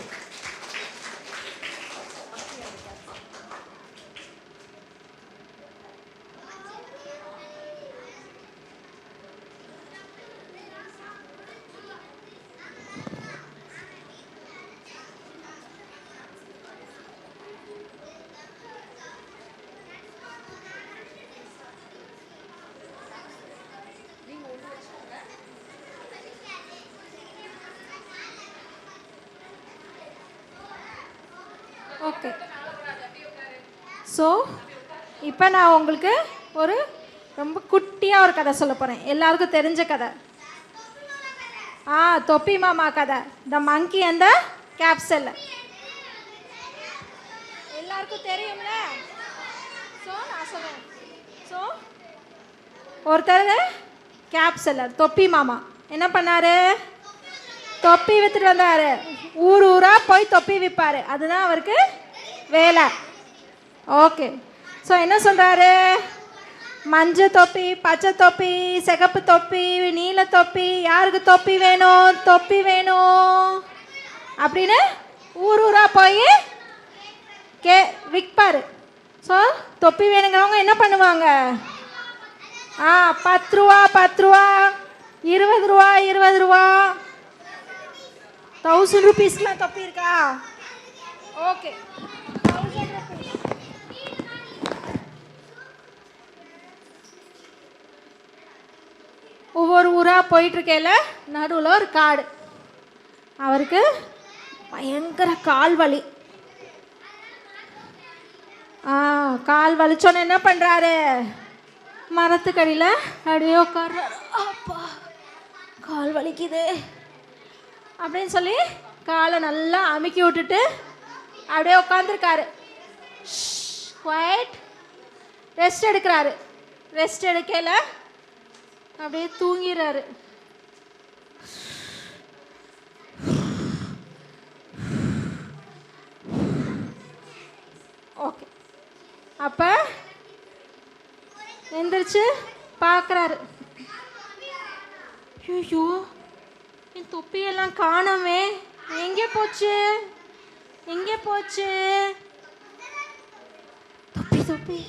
Okay, so இப்போ நான் உங்களுக்கு ஒரு ரொம்ப குட்டியாக ஒரு கதை சொல்ல போகிறேன். எல்லாருக்கும் தெரிஞ்ச கதை. தொப்பி மாமா கதை, த மங்கி அண்ட் த கேப்சல். எல்லாருக்கும் தெரியும்ல? ஸோ நான் சொல்கிறேன். ஸோ ஒருத்தர் கேப்சல்லர், தொப்பி மாமா என்ன பண்ணார்? தொப்பி விற்றுட்டு வந்தார். ஊர் ஊராக போய் தொப்பி விற்பார். அதுதான் அவருக்கு வேலை. ஓகே, ஸோ என்ன சொல்கிறாரு? மஞ்சள் தொப்பி, பச்சை தொப்பி, சிகப்பு தொப்பி, நீல தொப்பி, யாருக்கு தொப்பி வேணும், தொப்பி வேணும் அப்படின்னு ஊர் ஊராக போய் விற்பார். ஸோ தொப்பி வேணுங்கிறவங்க என்ன பண்ணுவாங்க? 10 ரூபா 10 ரூபா, 20 ரூபா 20 ரூபா, 1000 rupeesலாம் தொப்பி இருக்கா? Okay, 1000 rupees. ஒவ்வொரு ஊராக போயிட்டுருக்கையில் நடுவில் ஒரு காடு. அவருக்கு பயங்கர கால் வலி. கால் வலிச்சோன்னு என்ன பண்ணுறாரு, மரத்துக்கடியில் அப்படியே உட்கார்றாரு. அப்பா கால் வலிக்குது அப்படின்னு சொல்லி காலை நல்லா அமுக்கி விட்டுட்டு அப்படியே உட்காந்துருக்காரு. குவைட் ரெஸ்ட் எடுக்கிறாரு. ரெஸ்ட் எடுக்கல அப்படியே தூங்கிறாரு. ஓகே, அப்போ எந்திரிச்சு பார்க்குறாரு. ஐயோ என் தொப்பியெல்லாம் காணோமே, எங்கே போச்சு எங்கே போச்சு? தொப்பி தொப்பி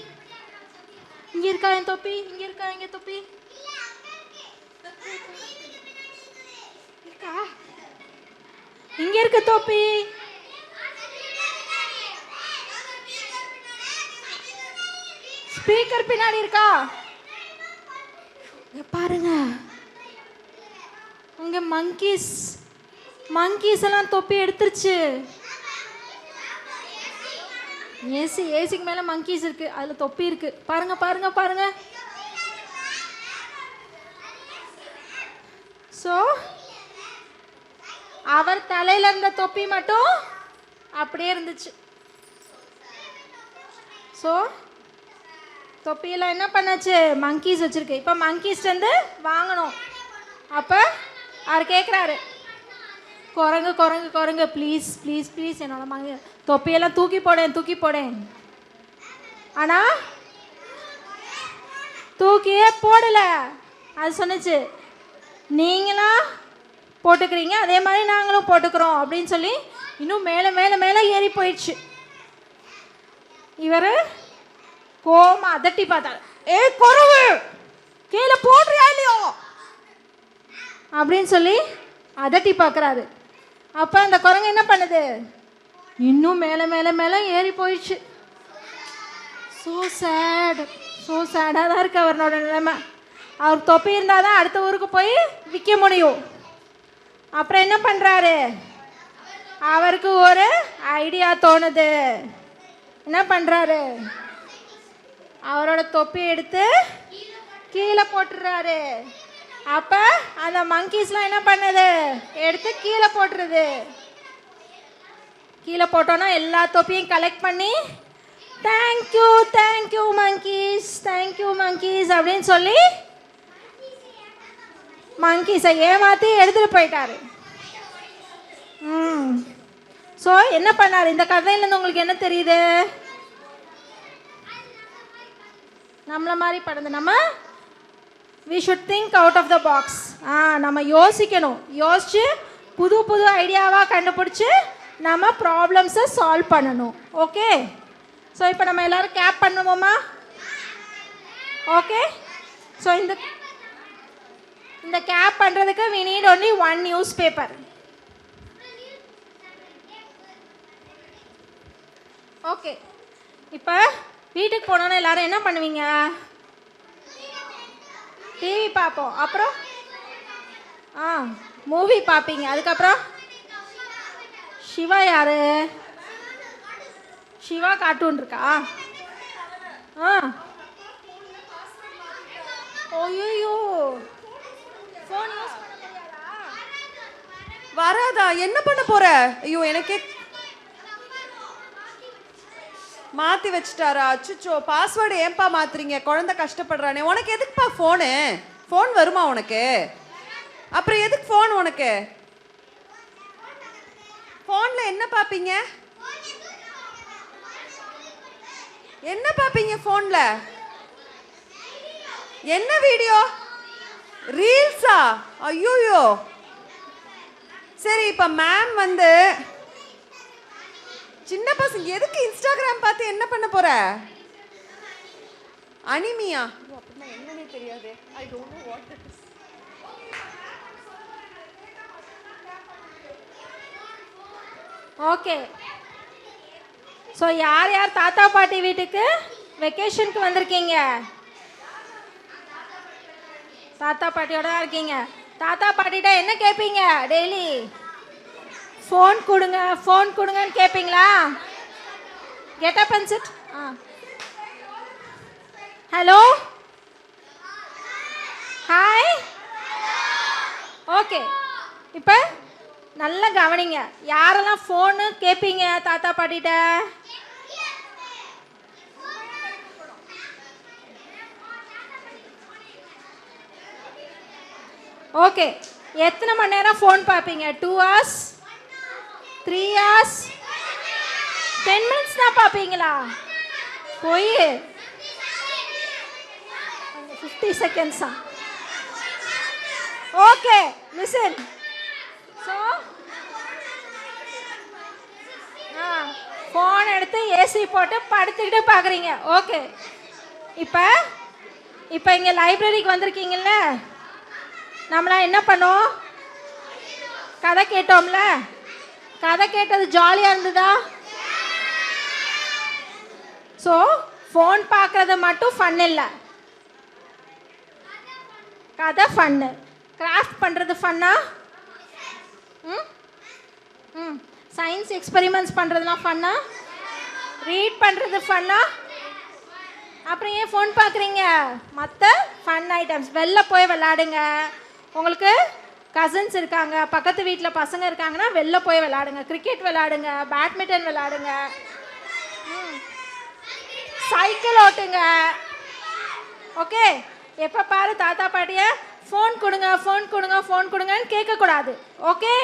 இங்கே இருக்கா என் தொப்பி? இங்கே இருக்கா எங்க தொப்பி? இருக்கா? இங்க இருக்கு தொப்பி. ஸ்பீக்கர் பின்னாடி இருக்கா? பாருங்க, இங்க மங்கீஸ் எல்லாம் தொப்பி எடுத்துருச்சு. ஏசிக்கு மேல மங்கீஸ் இருக்கு, அதுல தொப்பி இருக்கு. பாருங்க பாருங்க பாருங்க. ஸோ அவர் தலையில இருந்த தொப்பி மட்டும் அப்படியே இருந்துச்சு. ஸோ தொப்பியெல்லாம் என்ன பண்ணாச்சு, மங்கீஸ் வச்சிருக்கு. இப்போ மங்கீஸ்லேருந்து வாங்கணும். அப்போ அவர் கேட்குறாரு, குரங்கு குரங்கு குரங்கு ப்ளீஸ் ப்ளீஸ் ப்ளீஸ் என்னோட தொப்பியெல்லாம் தூக்கி போடேன். ஆனால் தூக்கியே போடலை. அது சொன்னிச்சு, நீங்களாம் போட்டுக்கிறீங்க அதே மாதிரி நாங்களும் போட்டுக்கிறோம் அப்படின்னு சொல்லி இன்னும் மேலே மேலே மேலே ஏறி போயிடுச்சு. இவர் கோமா அதட்டி பார்த்தாரு. குறவு கீழே போடுறியா இல்லையோ அப்படின்னு சொல்லி அதட்டி பார்க்குறாரு. அப்போ அந்த குரங்கு என்ன பண்ணுது, இன்னும் மேலே மேலே மேலே ஏறி போயிடுச்சு. ஸோ சேடாக தான் இருக்குது அவரோட நிலைமை. அவர் தொப்பி இருந்தால் தான் அடுத்த ஊருக்கு போய் விற்க முடியும். அப்புறம் என்ன பண்ணுறாரு, அவருக்கு ஒரு ஐடியா தோணுது. என்ன பண்ணுறாரு, அவரோட தொப்பி எடுத்து கீழே போட்டுடுறாரு. அப்போ அந்த மங்கீஸ்லாம் என்ன பண்ணுது, எடுத்து கீழே போட்டுருது. கீழே போட்டோன்னா எல்லா தொப்பியும் கலெக்ட் பண்ணி தேங்க்யூ மங்கீஸ் அப்படின்னு சொல்லி மங்கீஸை ஏமாற்றி எடுத்துகிட்டு போயிட்டாரு. ஸோ என்ன பண்ணார், இந்த கதையிலேருந்து உங்களுக்கு என்ன தெரியுது, நம்மளை மாதிரி படந்து நம்ம we should think out of the box. நம்ம யோசிக்கணும். யோசிச்சு புது ஐடியாவாக கண்டுபிடிச்சி நம்ம ப்ராப்ளம்ஸை சால்வ் பண்ணணும். ஓகே, ஸோ இப்போ நம்ம எல்லோரும் கேப் பண்ணுவோமா? ஓகே, ஸோ இந்த கேப் பண்ணுறதுக்கு we need only one newspaper. Okay, இப்போ வீட்டுக்கு போனோன்னா எல்லாரும் என்ன பண்ணுவீங்க, டிவி பார்ப்போம். அப்புறம் மூவி பார்ப்பீங்க. அதுக்கப்புறம் சிவா யாரு, சிவா கார்ட்டூன் இருக்கா? ஐயோ ஃபோன் யூஸ் பண்ண முடியாதா? வராதா? என்ன பண்ண போற? ஐயோ எனக்கே மாற்றி வச்சுட்டாரா? அச்சுச்சோ, பாஸ்வேர்டு ஏன்பா மாற்றுறீங்க? குழந்தை கஷ்டப்படுறானே. உனக்கு எதுக்குப்பா ஃபோன் வருமா உனக்கு? அப்புறம் எதுக்கு ஃபோன் உனக்கு? ஃபோனில் என்ன பார்ப்பீங்க? என்ன பார்ப்பீங்க ஃபோனில்? என்ன வீடியோ? ரீல்ஸா? ஐயோயோ. சரி, இப்போ மேம் வந்து சின்ன பசங்க எதுக்கு இன்ஸ்டாகிராம் பார்த்து என்ன பண்ண போற? அனிமியா? அப்படின்னா என்னன்னே தெரியாது. I don't know what it is. Okay, so யார் யார் தாத்தா பாட்டி வீட்டுக்கு வெக்கேஷனுக்கு வந்திருக்கீங்க? தாத்தா பாட்டியோட தான் இருக்கீங்க. தாத்தா பாட்டிகிட்ட என்ன கேட்பீங்க டெய்லி? ஃபோன் கொடுங்க ஃபோன் கொடுங்கன்னு கேட்பீங்களா? Get up and sit. Hello, hi. Okay, இப்போ நல்லா கவனிங்க. யாரெல்லாம் ஃபோனு கேட்பீங்க தாத்தா பாட்டிகிட்ட? ஓகே, எத்தனை மணி நேரம் ஃபோன் பார்ப்பீங்க? 2 hours, 3 hours, 10 minutes தான் பார்ப்பீங்களா? போய் 50 seconds. Okay, listen. So phone எடுத்து ஏசி போட்டு படுத்துக்கிட்டு பார்க்குறீங்க. ஓகே, இப்போ இங்கே லைப்ரரிக்கு வந்திருக்கீங்கல்ல, நம்மளாம் என்ன பண்ணோம்? கதை கேட்டோம்ல. கதை கேட்டது ஜாலியாக இருந்ததா? ஸோ ஃபோன் பார்க்குறது மட்டும் ஃபன் இல்லை, கதை ஃபன்னு. கிராஃப்ட் பண்ணுறது ஃபன்னா? சயின்ஸ் எக்ஸ்பெரிமெண்ட்ஸ் பண்ணுறதுலாம் ஃபன்னா? ரீட் பண்ணுறது ஃபன்னா? அப்புறம் ஏன் ஃபோன் பார்க்குறீங்க? மற்ற ஃபன் ஐட்டம்ஸ் வெளில போய் விளாடுங்க. உங்களுக்கு கசின்ஸ் இருக்காங்க, பக்கத்து வீட்டில் பசங்க இருக்காங்கன்னா வெளில போய் விளாடுங்க. கிரிக்கெட் விளாடுங்க, பேட்மிண்டன் விளாடுங்க, சைக்கிள் ஓட்டுங்க. ஓகே, எப்போ பாரு தாத்தா பாட்டியை ஃபோன் கொடுங்க ஃபோன் கொடுங்க ஃபோன் கொடுங்கன்னு கேட்கக்கூடாது. ஓகே,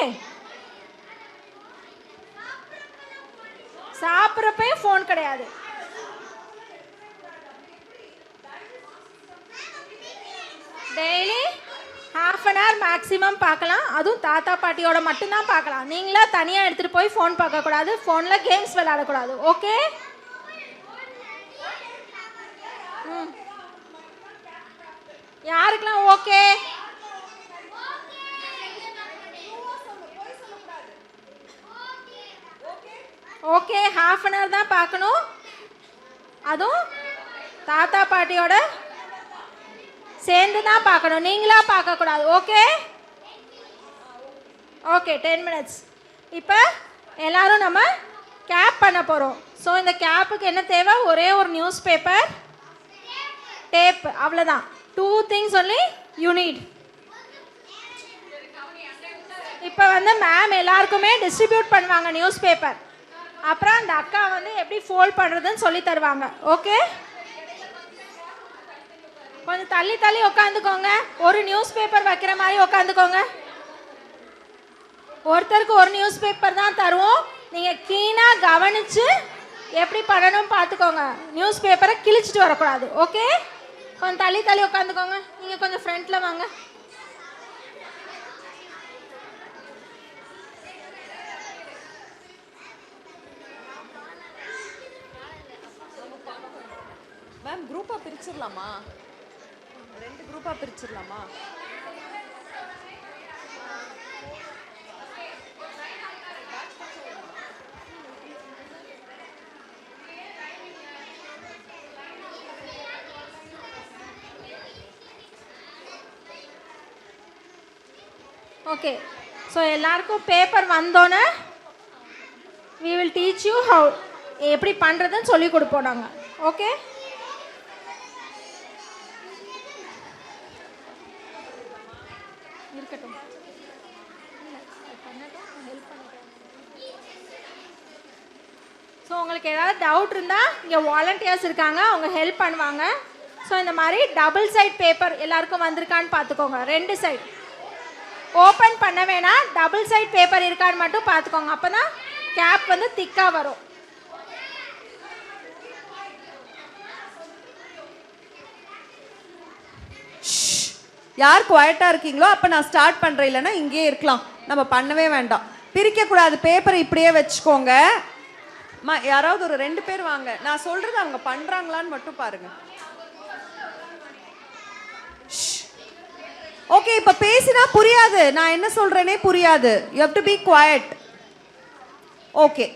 சாப்பிட்றப்பையும் ஃபோன் கிடையாது. டெய்லி ½ an hour மேக்ஸிமம் பார்க்கலாம். அதுவும் தாத்தா பாட்டியோட மட்டும்தான் பார்க்கலாம். நீங்களா தனியாக எடுத்துகிட்டு போய் ஃபோன் பார்க்கக்கூடாது, ஃபோனில் கேம்ஸ் விளையாடக்கூடாது. ஓகே, யாருக்கெல்லாம் ஓகே? ஓகே, ½ an hour தான் பார்க்கணும். அதுவும் தாத்தா பாட்டியோட சேர்ந்து தான் பார்க்கணும், நீங்களா பார்க்கக்கூடாது. Okay okay, 10 minutes. இப்போ எல்லாரும் நம்ம கேப் பண்ண போகிறோம். ஸோ இந்த கேப்புக்கு என்ன தேவை? ஒரே ஒரு நியூஸ் பேப்பர், டேப், அவ்வளோதான். 2 things only you need. இப்போ மேம் எல்லாருக்குமே டிஸ்ட்ரிபியூட் பண்ணுவாங்க நியூஸ் பேப்பர். அப்புறம் அந்த அக்கா எப்படி ஃபோல்ட் பண்ணுறதுன்னு சொல்லி தருவாங்க. ஓகே, கொஞ்சம் தள்ளி தள்ளி உட்காந்துக்கோங்க. ஒரு நியூஸ் பேப்பர் வைக்கிற மாதிரி உட்காந்துக்கோங்க. ஒருத்தருக்கு ஒரு நியூஸ் பேப்பர் தான் தருவோம். நீங்கள் கீனாக கவனித்து எப்படி பண்ணணும் பார்த்துக்கோங்க. நியூஸ் பேப்பரை கிழிச்சிட்டு வரக்கூடாது. ஓகே, கொஞ்சம் தள்ளி தள்ளி உட்காந்துக்கோங்க. நீங்கள் கொஞ்சம் ஃப்ரண்ட்டில் வாங்க. மேம், குரூப்பாக பிரிச்சிடலாமா? 2 குரூப்பாக பிரிச்சிடலாமா? ஓகே, ஸோ எல்லாருக்கும் பேப்பர் வந்தோன்னே we will teach you how எப்படி பண்ணுறதுன்னு சொல்லி கொடுப்போம் நாங்கள். ஓகே, இருக்கட்டும். ஸோ உங்களுக்கு ஏதாவது டவுட் இருந்தால் இங்கே வாலண்டியர்ஸ் இருக்காங்க, அவங்க ஹெல்ப் பண்ணுவாங்க. ஸோ இந்த மாதிரி டபுள் சைட் பேப்பர் எல்லாருக்கும் வந்திருக்கான்னு பார்த்துக்கோங்க. 2 சைட் ஓப்பன் பண்ண வேணாம், டபுள் சைட் பேப்பர் இருக்கான்னு மட்டும் பார்த்துக்கோங்க. அப்போ தான் கேப் திக்காக வரும். யார் குவாய்ட்டாக இருக்கீங்களோ அப்போ நான் ஸ்டார்ட் பண்ணுறேன், இல்லைன்னா இங்கேயே இருக்கலாம், நம்ம பண்ணவே வேண்டாம். பிரிக்கக்கூடாது, பேப்பரை இப்படியே வச்சுக்கோங்க. யாராவது ஒரு 2 பேர் வாங்க, நான் சொல்கிறது அவங்க பண்ணுறாங்களான்னு மட்டும் பாருங்க. ஓகே, இப்போ பேசினா புரியாது, நான் என்ன சொல்கிறேனே புரியாது. You have to be quiet. Okay,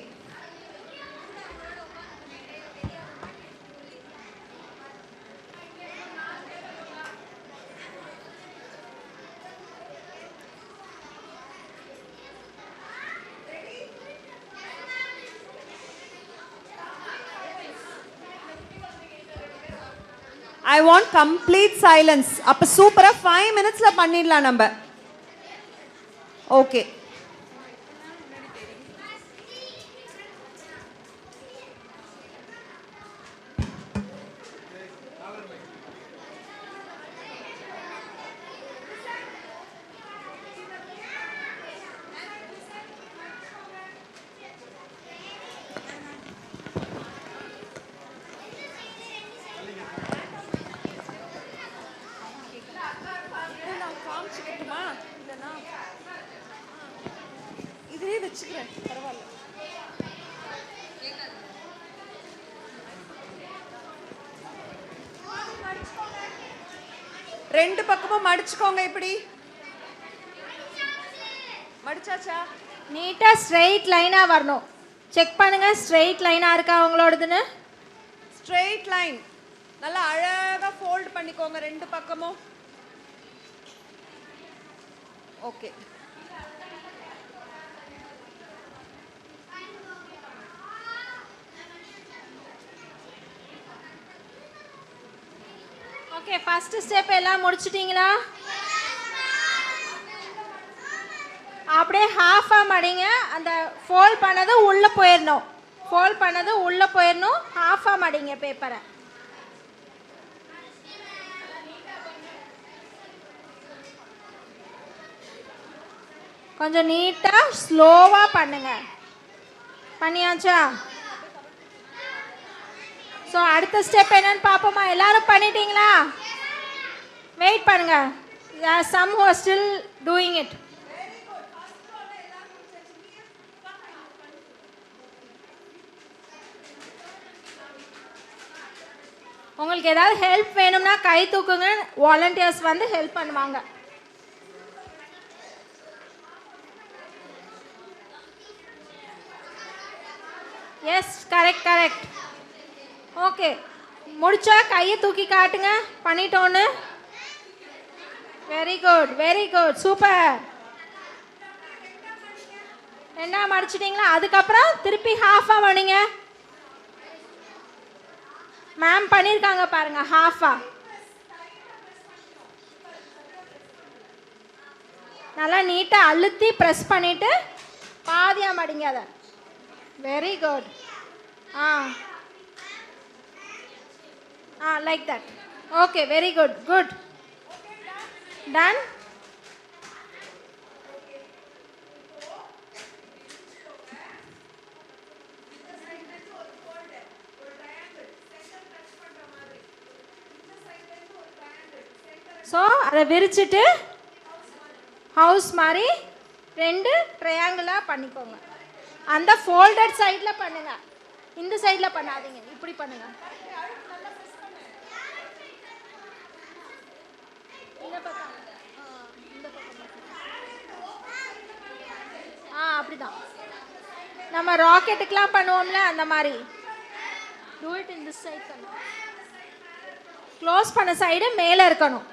I want complete silence. அப்போ சூப்பராக 5 மினிட்ஸில் பண்ணிடலாம் நம்ம. ஓகே. இதுலயே வச்சுக்கிறேன், பரவாயில்ல. ரெண்டு பக்கமும் மடிச்சுக்கோங்க. இப்படி மடிச்சாச்சா? நீட்டாக ஸ்ட்ரெயிட் லைனாக வரணும். செக் பண்ணுங்கள் ஸ்ட்ரெயிட் லைனாக இருக்கா அவங்களோடதுன்னு. ஸ்ட்ரெயிட் லைன் நல்லா அழகாக ஃபோல்ட் பண்ணிக்கோங்க ரெண்டு பக்கமும். ஓகே. ஓகே, ஃபர்ஸ்ட் ஸ்டெப் எல்லாம் முடிச்சிட்டிங்களா? அப்படியே ஹாஃபாக மடிங்க. அந்த ஃபோல்ட் பண்ணது உள்ளே போயிடணும். ஃபோல்ட் பண்ணது உள்ளே போயிடணும். ஹாஃபாக மடிங்க பேப்பரை. கொஞ்சம் நீட்டாக ஸ்லோவாக பண்ணுங்க. பண்ணியாச்சா? ஸோ அடுத்த ஸ்டெப் என்னன்னு பார்ப்போமா? எல்லாரும் பண்ணிட்டீங்களா? வெயிட் பண்ணுங்க. Some who are still doing it. உங்களுக்கு ஏதாவது ஹெல்ப் வேணும்னா கை தூக்குங்க. வாலண்டியர்ஸ் வந்து ஹெல்ப் பண்ணுவாங்க. S, correct correct. ஓகே, முடிச்சா கையை தூக்கி காட்டுங்க பண்ணிட்டோன்னு. Very good very good, super. ரெண்டா மடிச்சிட்டிங்களா? அதுக்கப்புறம் திருப்பி ஹாஃபாக மடிங்க. மேம் பண்ணியிருக்காங்க பாருங்க, ஹாஃபா. நல்லா நீட்டாக அழுத்தி ப்ரெஸ் பண்ணிவிட்டு பாதியாக மடிங்க அதை. Very good. Ah like that. Okay, very good. Good. Done. So அதை விரிச்சிட்டு ஹவுஸ் மாதிரி ரெண்டு ட்ரையாங்கிளாக பண்ணிக்கோங்க. அந்த ஃபோல்டட் சைடில் பண்ணுங்க, இந்த சைடில் பண்ணாதீங்க. இப்படி பண்ணுங்க. இந்த பக்கம் இந்த பக்கம் அப்படிதான். நம்ம ராக்கெட்டுக்கெலாம் பண்ணுவோம்ல அந்த மாதிரி. Do it in this side. பண்ணு. க்ளோஸ் பண்ண சைடு மேலே இருக்கணும்.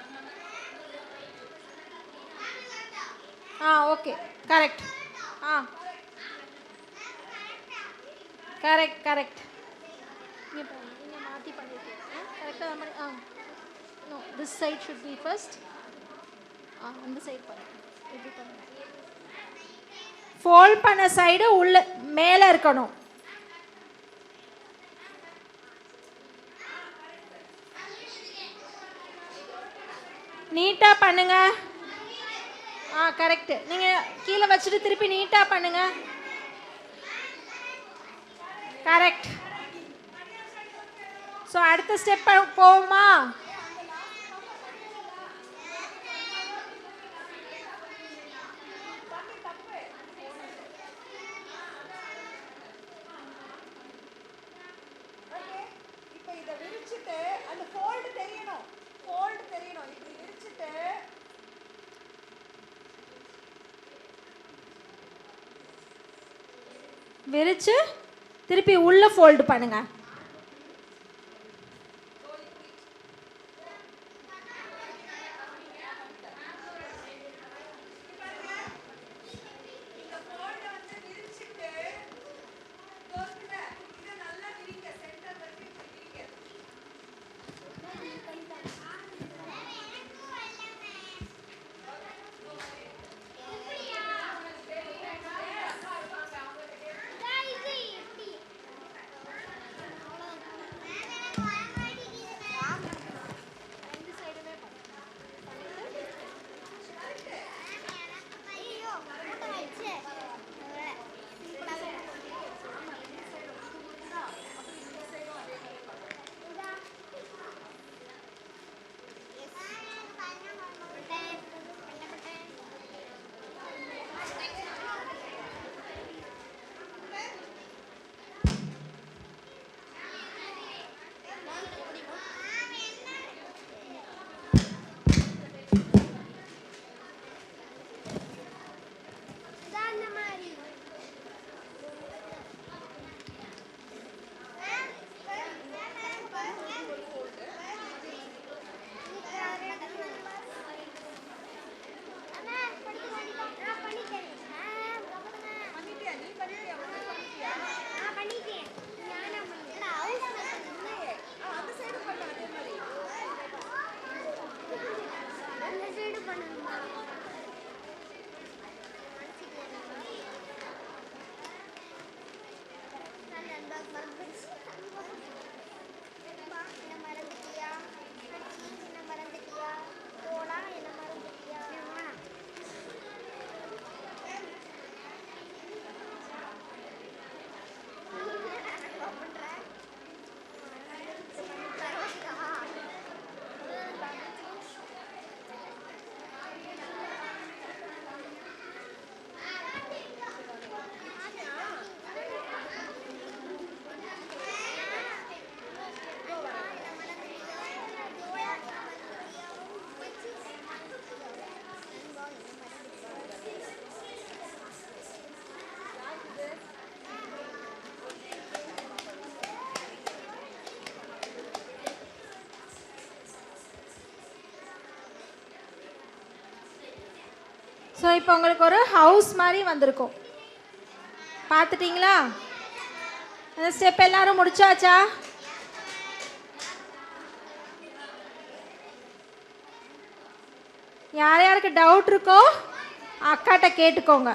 Okay, correct. Correct correct. நீங்கள் மாற்றி பண்ணியிருக்கீங்க கரெக்டாக. No, this side should be first. அந்த சைடு பண்ணுங்க. எப்படி பண்ணுங்க? ஃபோல்ட் பண்ண சைடு உள்ள மேலே இருக்கணும். நீட்டாக பண்ணுங்க. கரெக்ட். நீங்கள் கீழே வச்சுட்டு திருப்பி நீட்டாக பண்ணுங்க. கரெக்ட். ஸோ அடுத்த ஸ்டெப் போவோமா? இப்போ இதை விரிச்சிட்டு அந்த ஃபோல்டு தெரியணும். ஃபோல்டு தெரியணும். இப்படி விரிச்சிட்டு விரிச்சு திருப்பி உள்ள ஃபோல்டு பண்ணுங்க. சைடு பண்ணணுமா? நான் நண்பா மறந்துடுச்சு. நண்பா என்ன மறந்துட்டியா? அச்சி என்ன மறந்துட்டியா? தோளா என்ன மறந்துட்டியா? ஸோ இப்போ உங்களுக்கு ஒரு ஹவுஸ் மாதிரி வந்திருக்கும், பார்த்துட்டிங்களா? அந்த ஸ்டெப் எல்லாரும் முடிச்சாச்சா? யார் யாருக்கு டவுட் இருக்கோ அக்காட்ட கேட்டுக்கோங்க.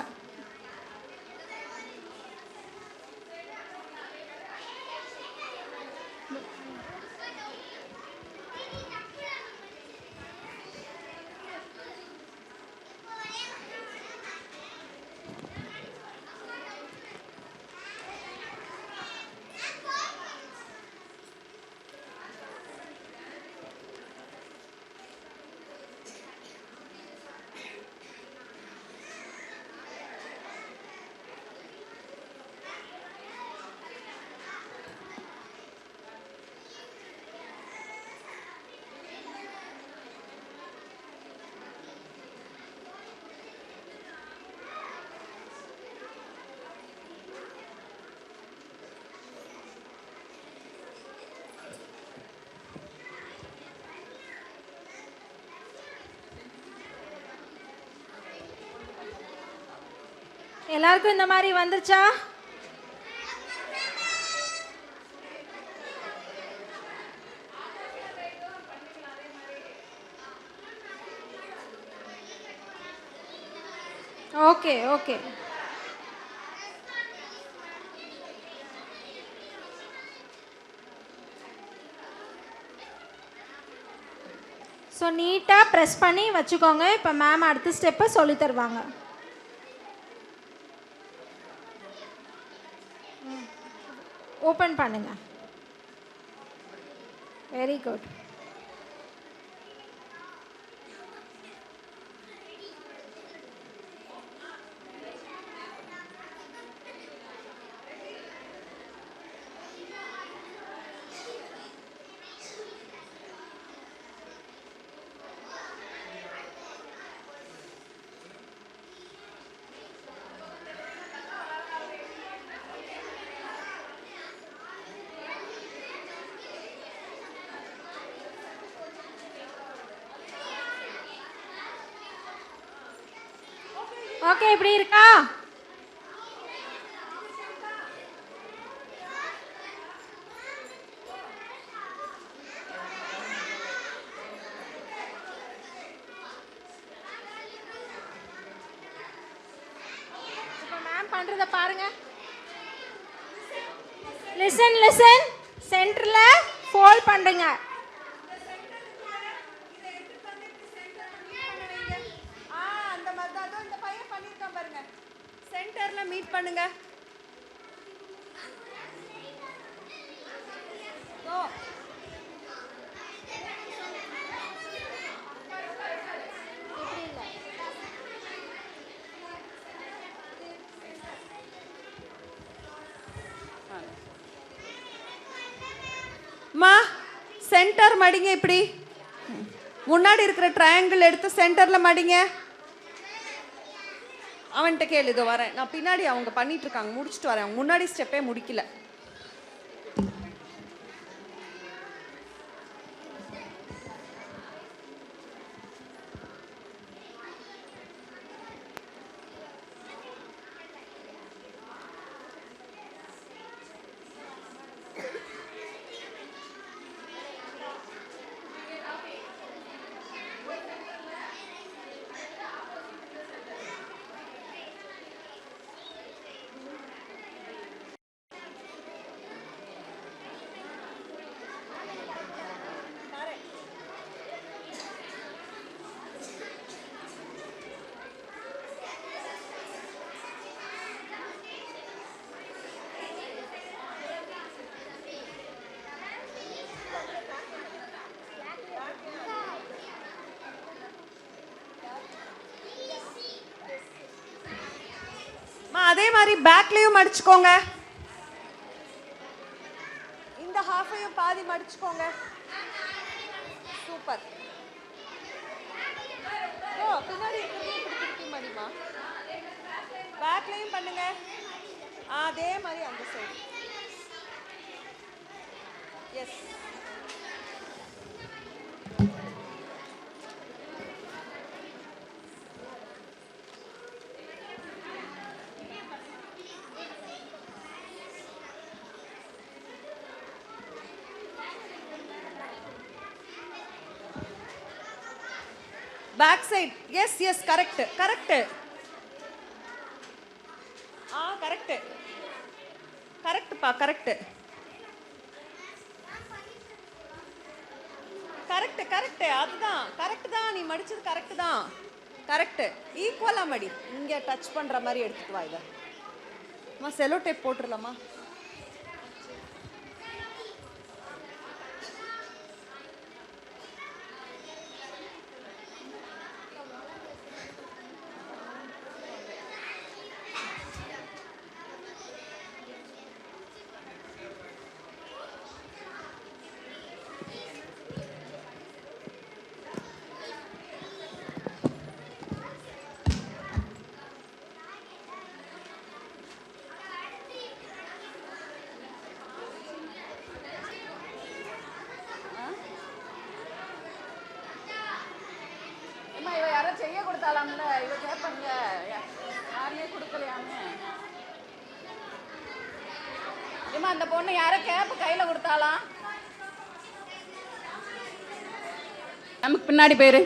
எல்லாருக்கும் இந்த மாதிரி வந்துருச்சா? Okay okay. ஸோ நீட்டாக ப்ரெஸ் பண்ணி வச்சுக்கோங்க. இப்போ மேம் அடுத்த ஸ்டெப்பை சொல்லி தருவாங்க. ஓப்பன் பண்ணுங்க. Very good. ஓகே, இப்படி இருக்கா? இப்போ மேம் பண்றத பாருங்க. Listen listen. சென்டர்ல ஃபோல்ட் பண்ணுங்க. சென்டர்ல மீட் பண்ணுங்க. மா சென்டர் மடிங்க. இப்படி முன்னாடி இருக்கிற ட்ரையாங்கிள் எடுத்து சென்டர்ல மடிங்க. அவன்கிட்ட கேளு. இதோ வரேன் நான் பின்னாடி. அவங்க பண்ணிட்டு இருக்காங்க, முடிச்சுட்டு வரேன். அவங்க முன்னாடி ஸ்டெப்பே முடிக்கல. அதே மாதிரி பேக்லயும் மடிச்சுக்கோங்க. இந்த ஹாஃபையும் பாதி மடிச்சுக்கோங்க. சூப்பர். பின்னாடி திருப்பி மடிமா. பேக்லயும் பண்ணுங்க. அதே மாதிரி அந்த side. Yes. Back side. Yes yes correct correct. Correct கரெக்ட்ப்பா கரெக்ட் கரெக்ட் கரெக்ட். அதுதான் கரெக்ட் தான், நீ மடிச்சது கரெக்ட் தான். கரெக்ட். ஈக்குவலா மடி. இங்க டச் பண்ற மாதிரி எடுத்துட்டு வா. இதை செலோ டேப் போட்டுடலாமா? இவ யாரோ செய்ய கொடுத்தாலாம்ல, இவ கேட்பாங்க யாருமே கொடுக்கலையாமே. ஏமா அந்த பொண்ணு யாரோ கேப் கையில கொடுத்தாலாம். நமக்கு பின்னாடி போயிரு.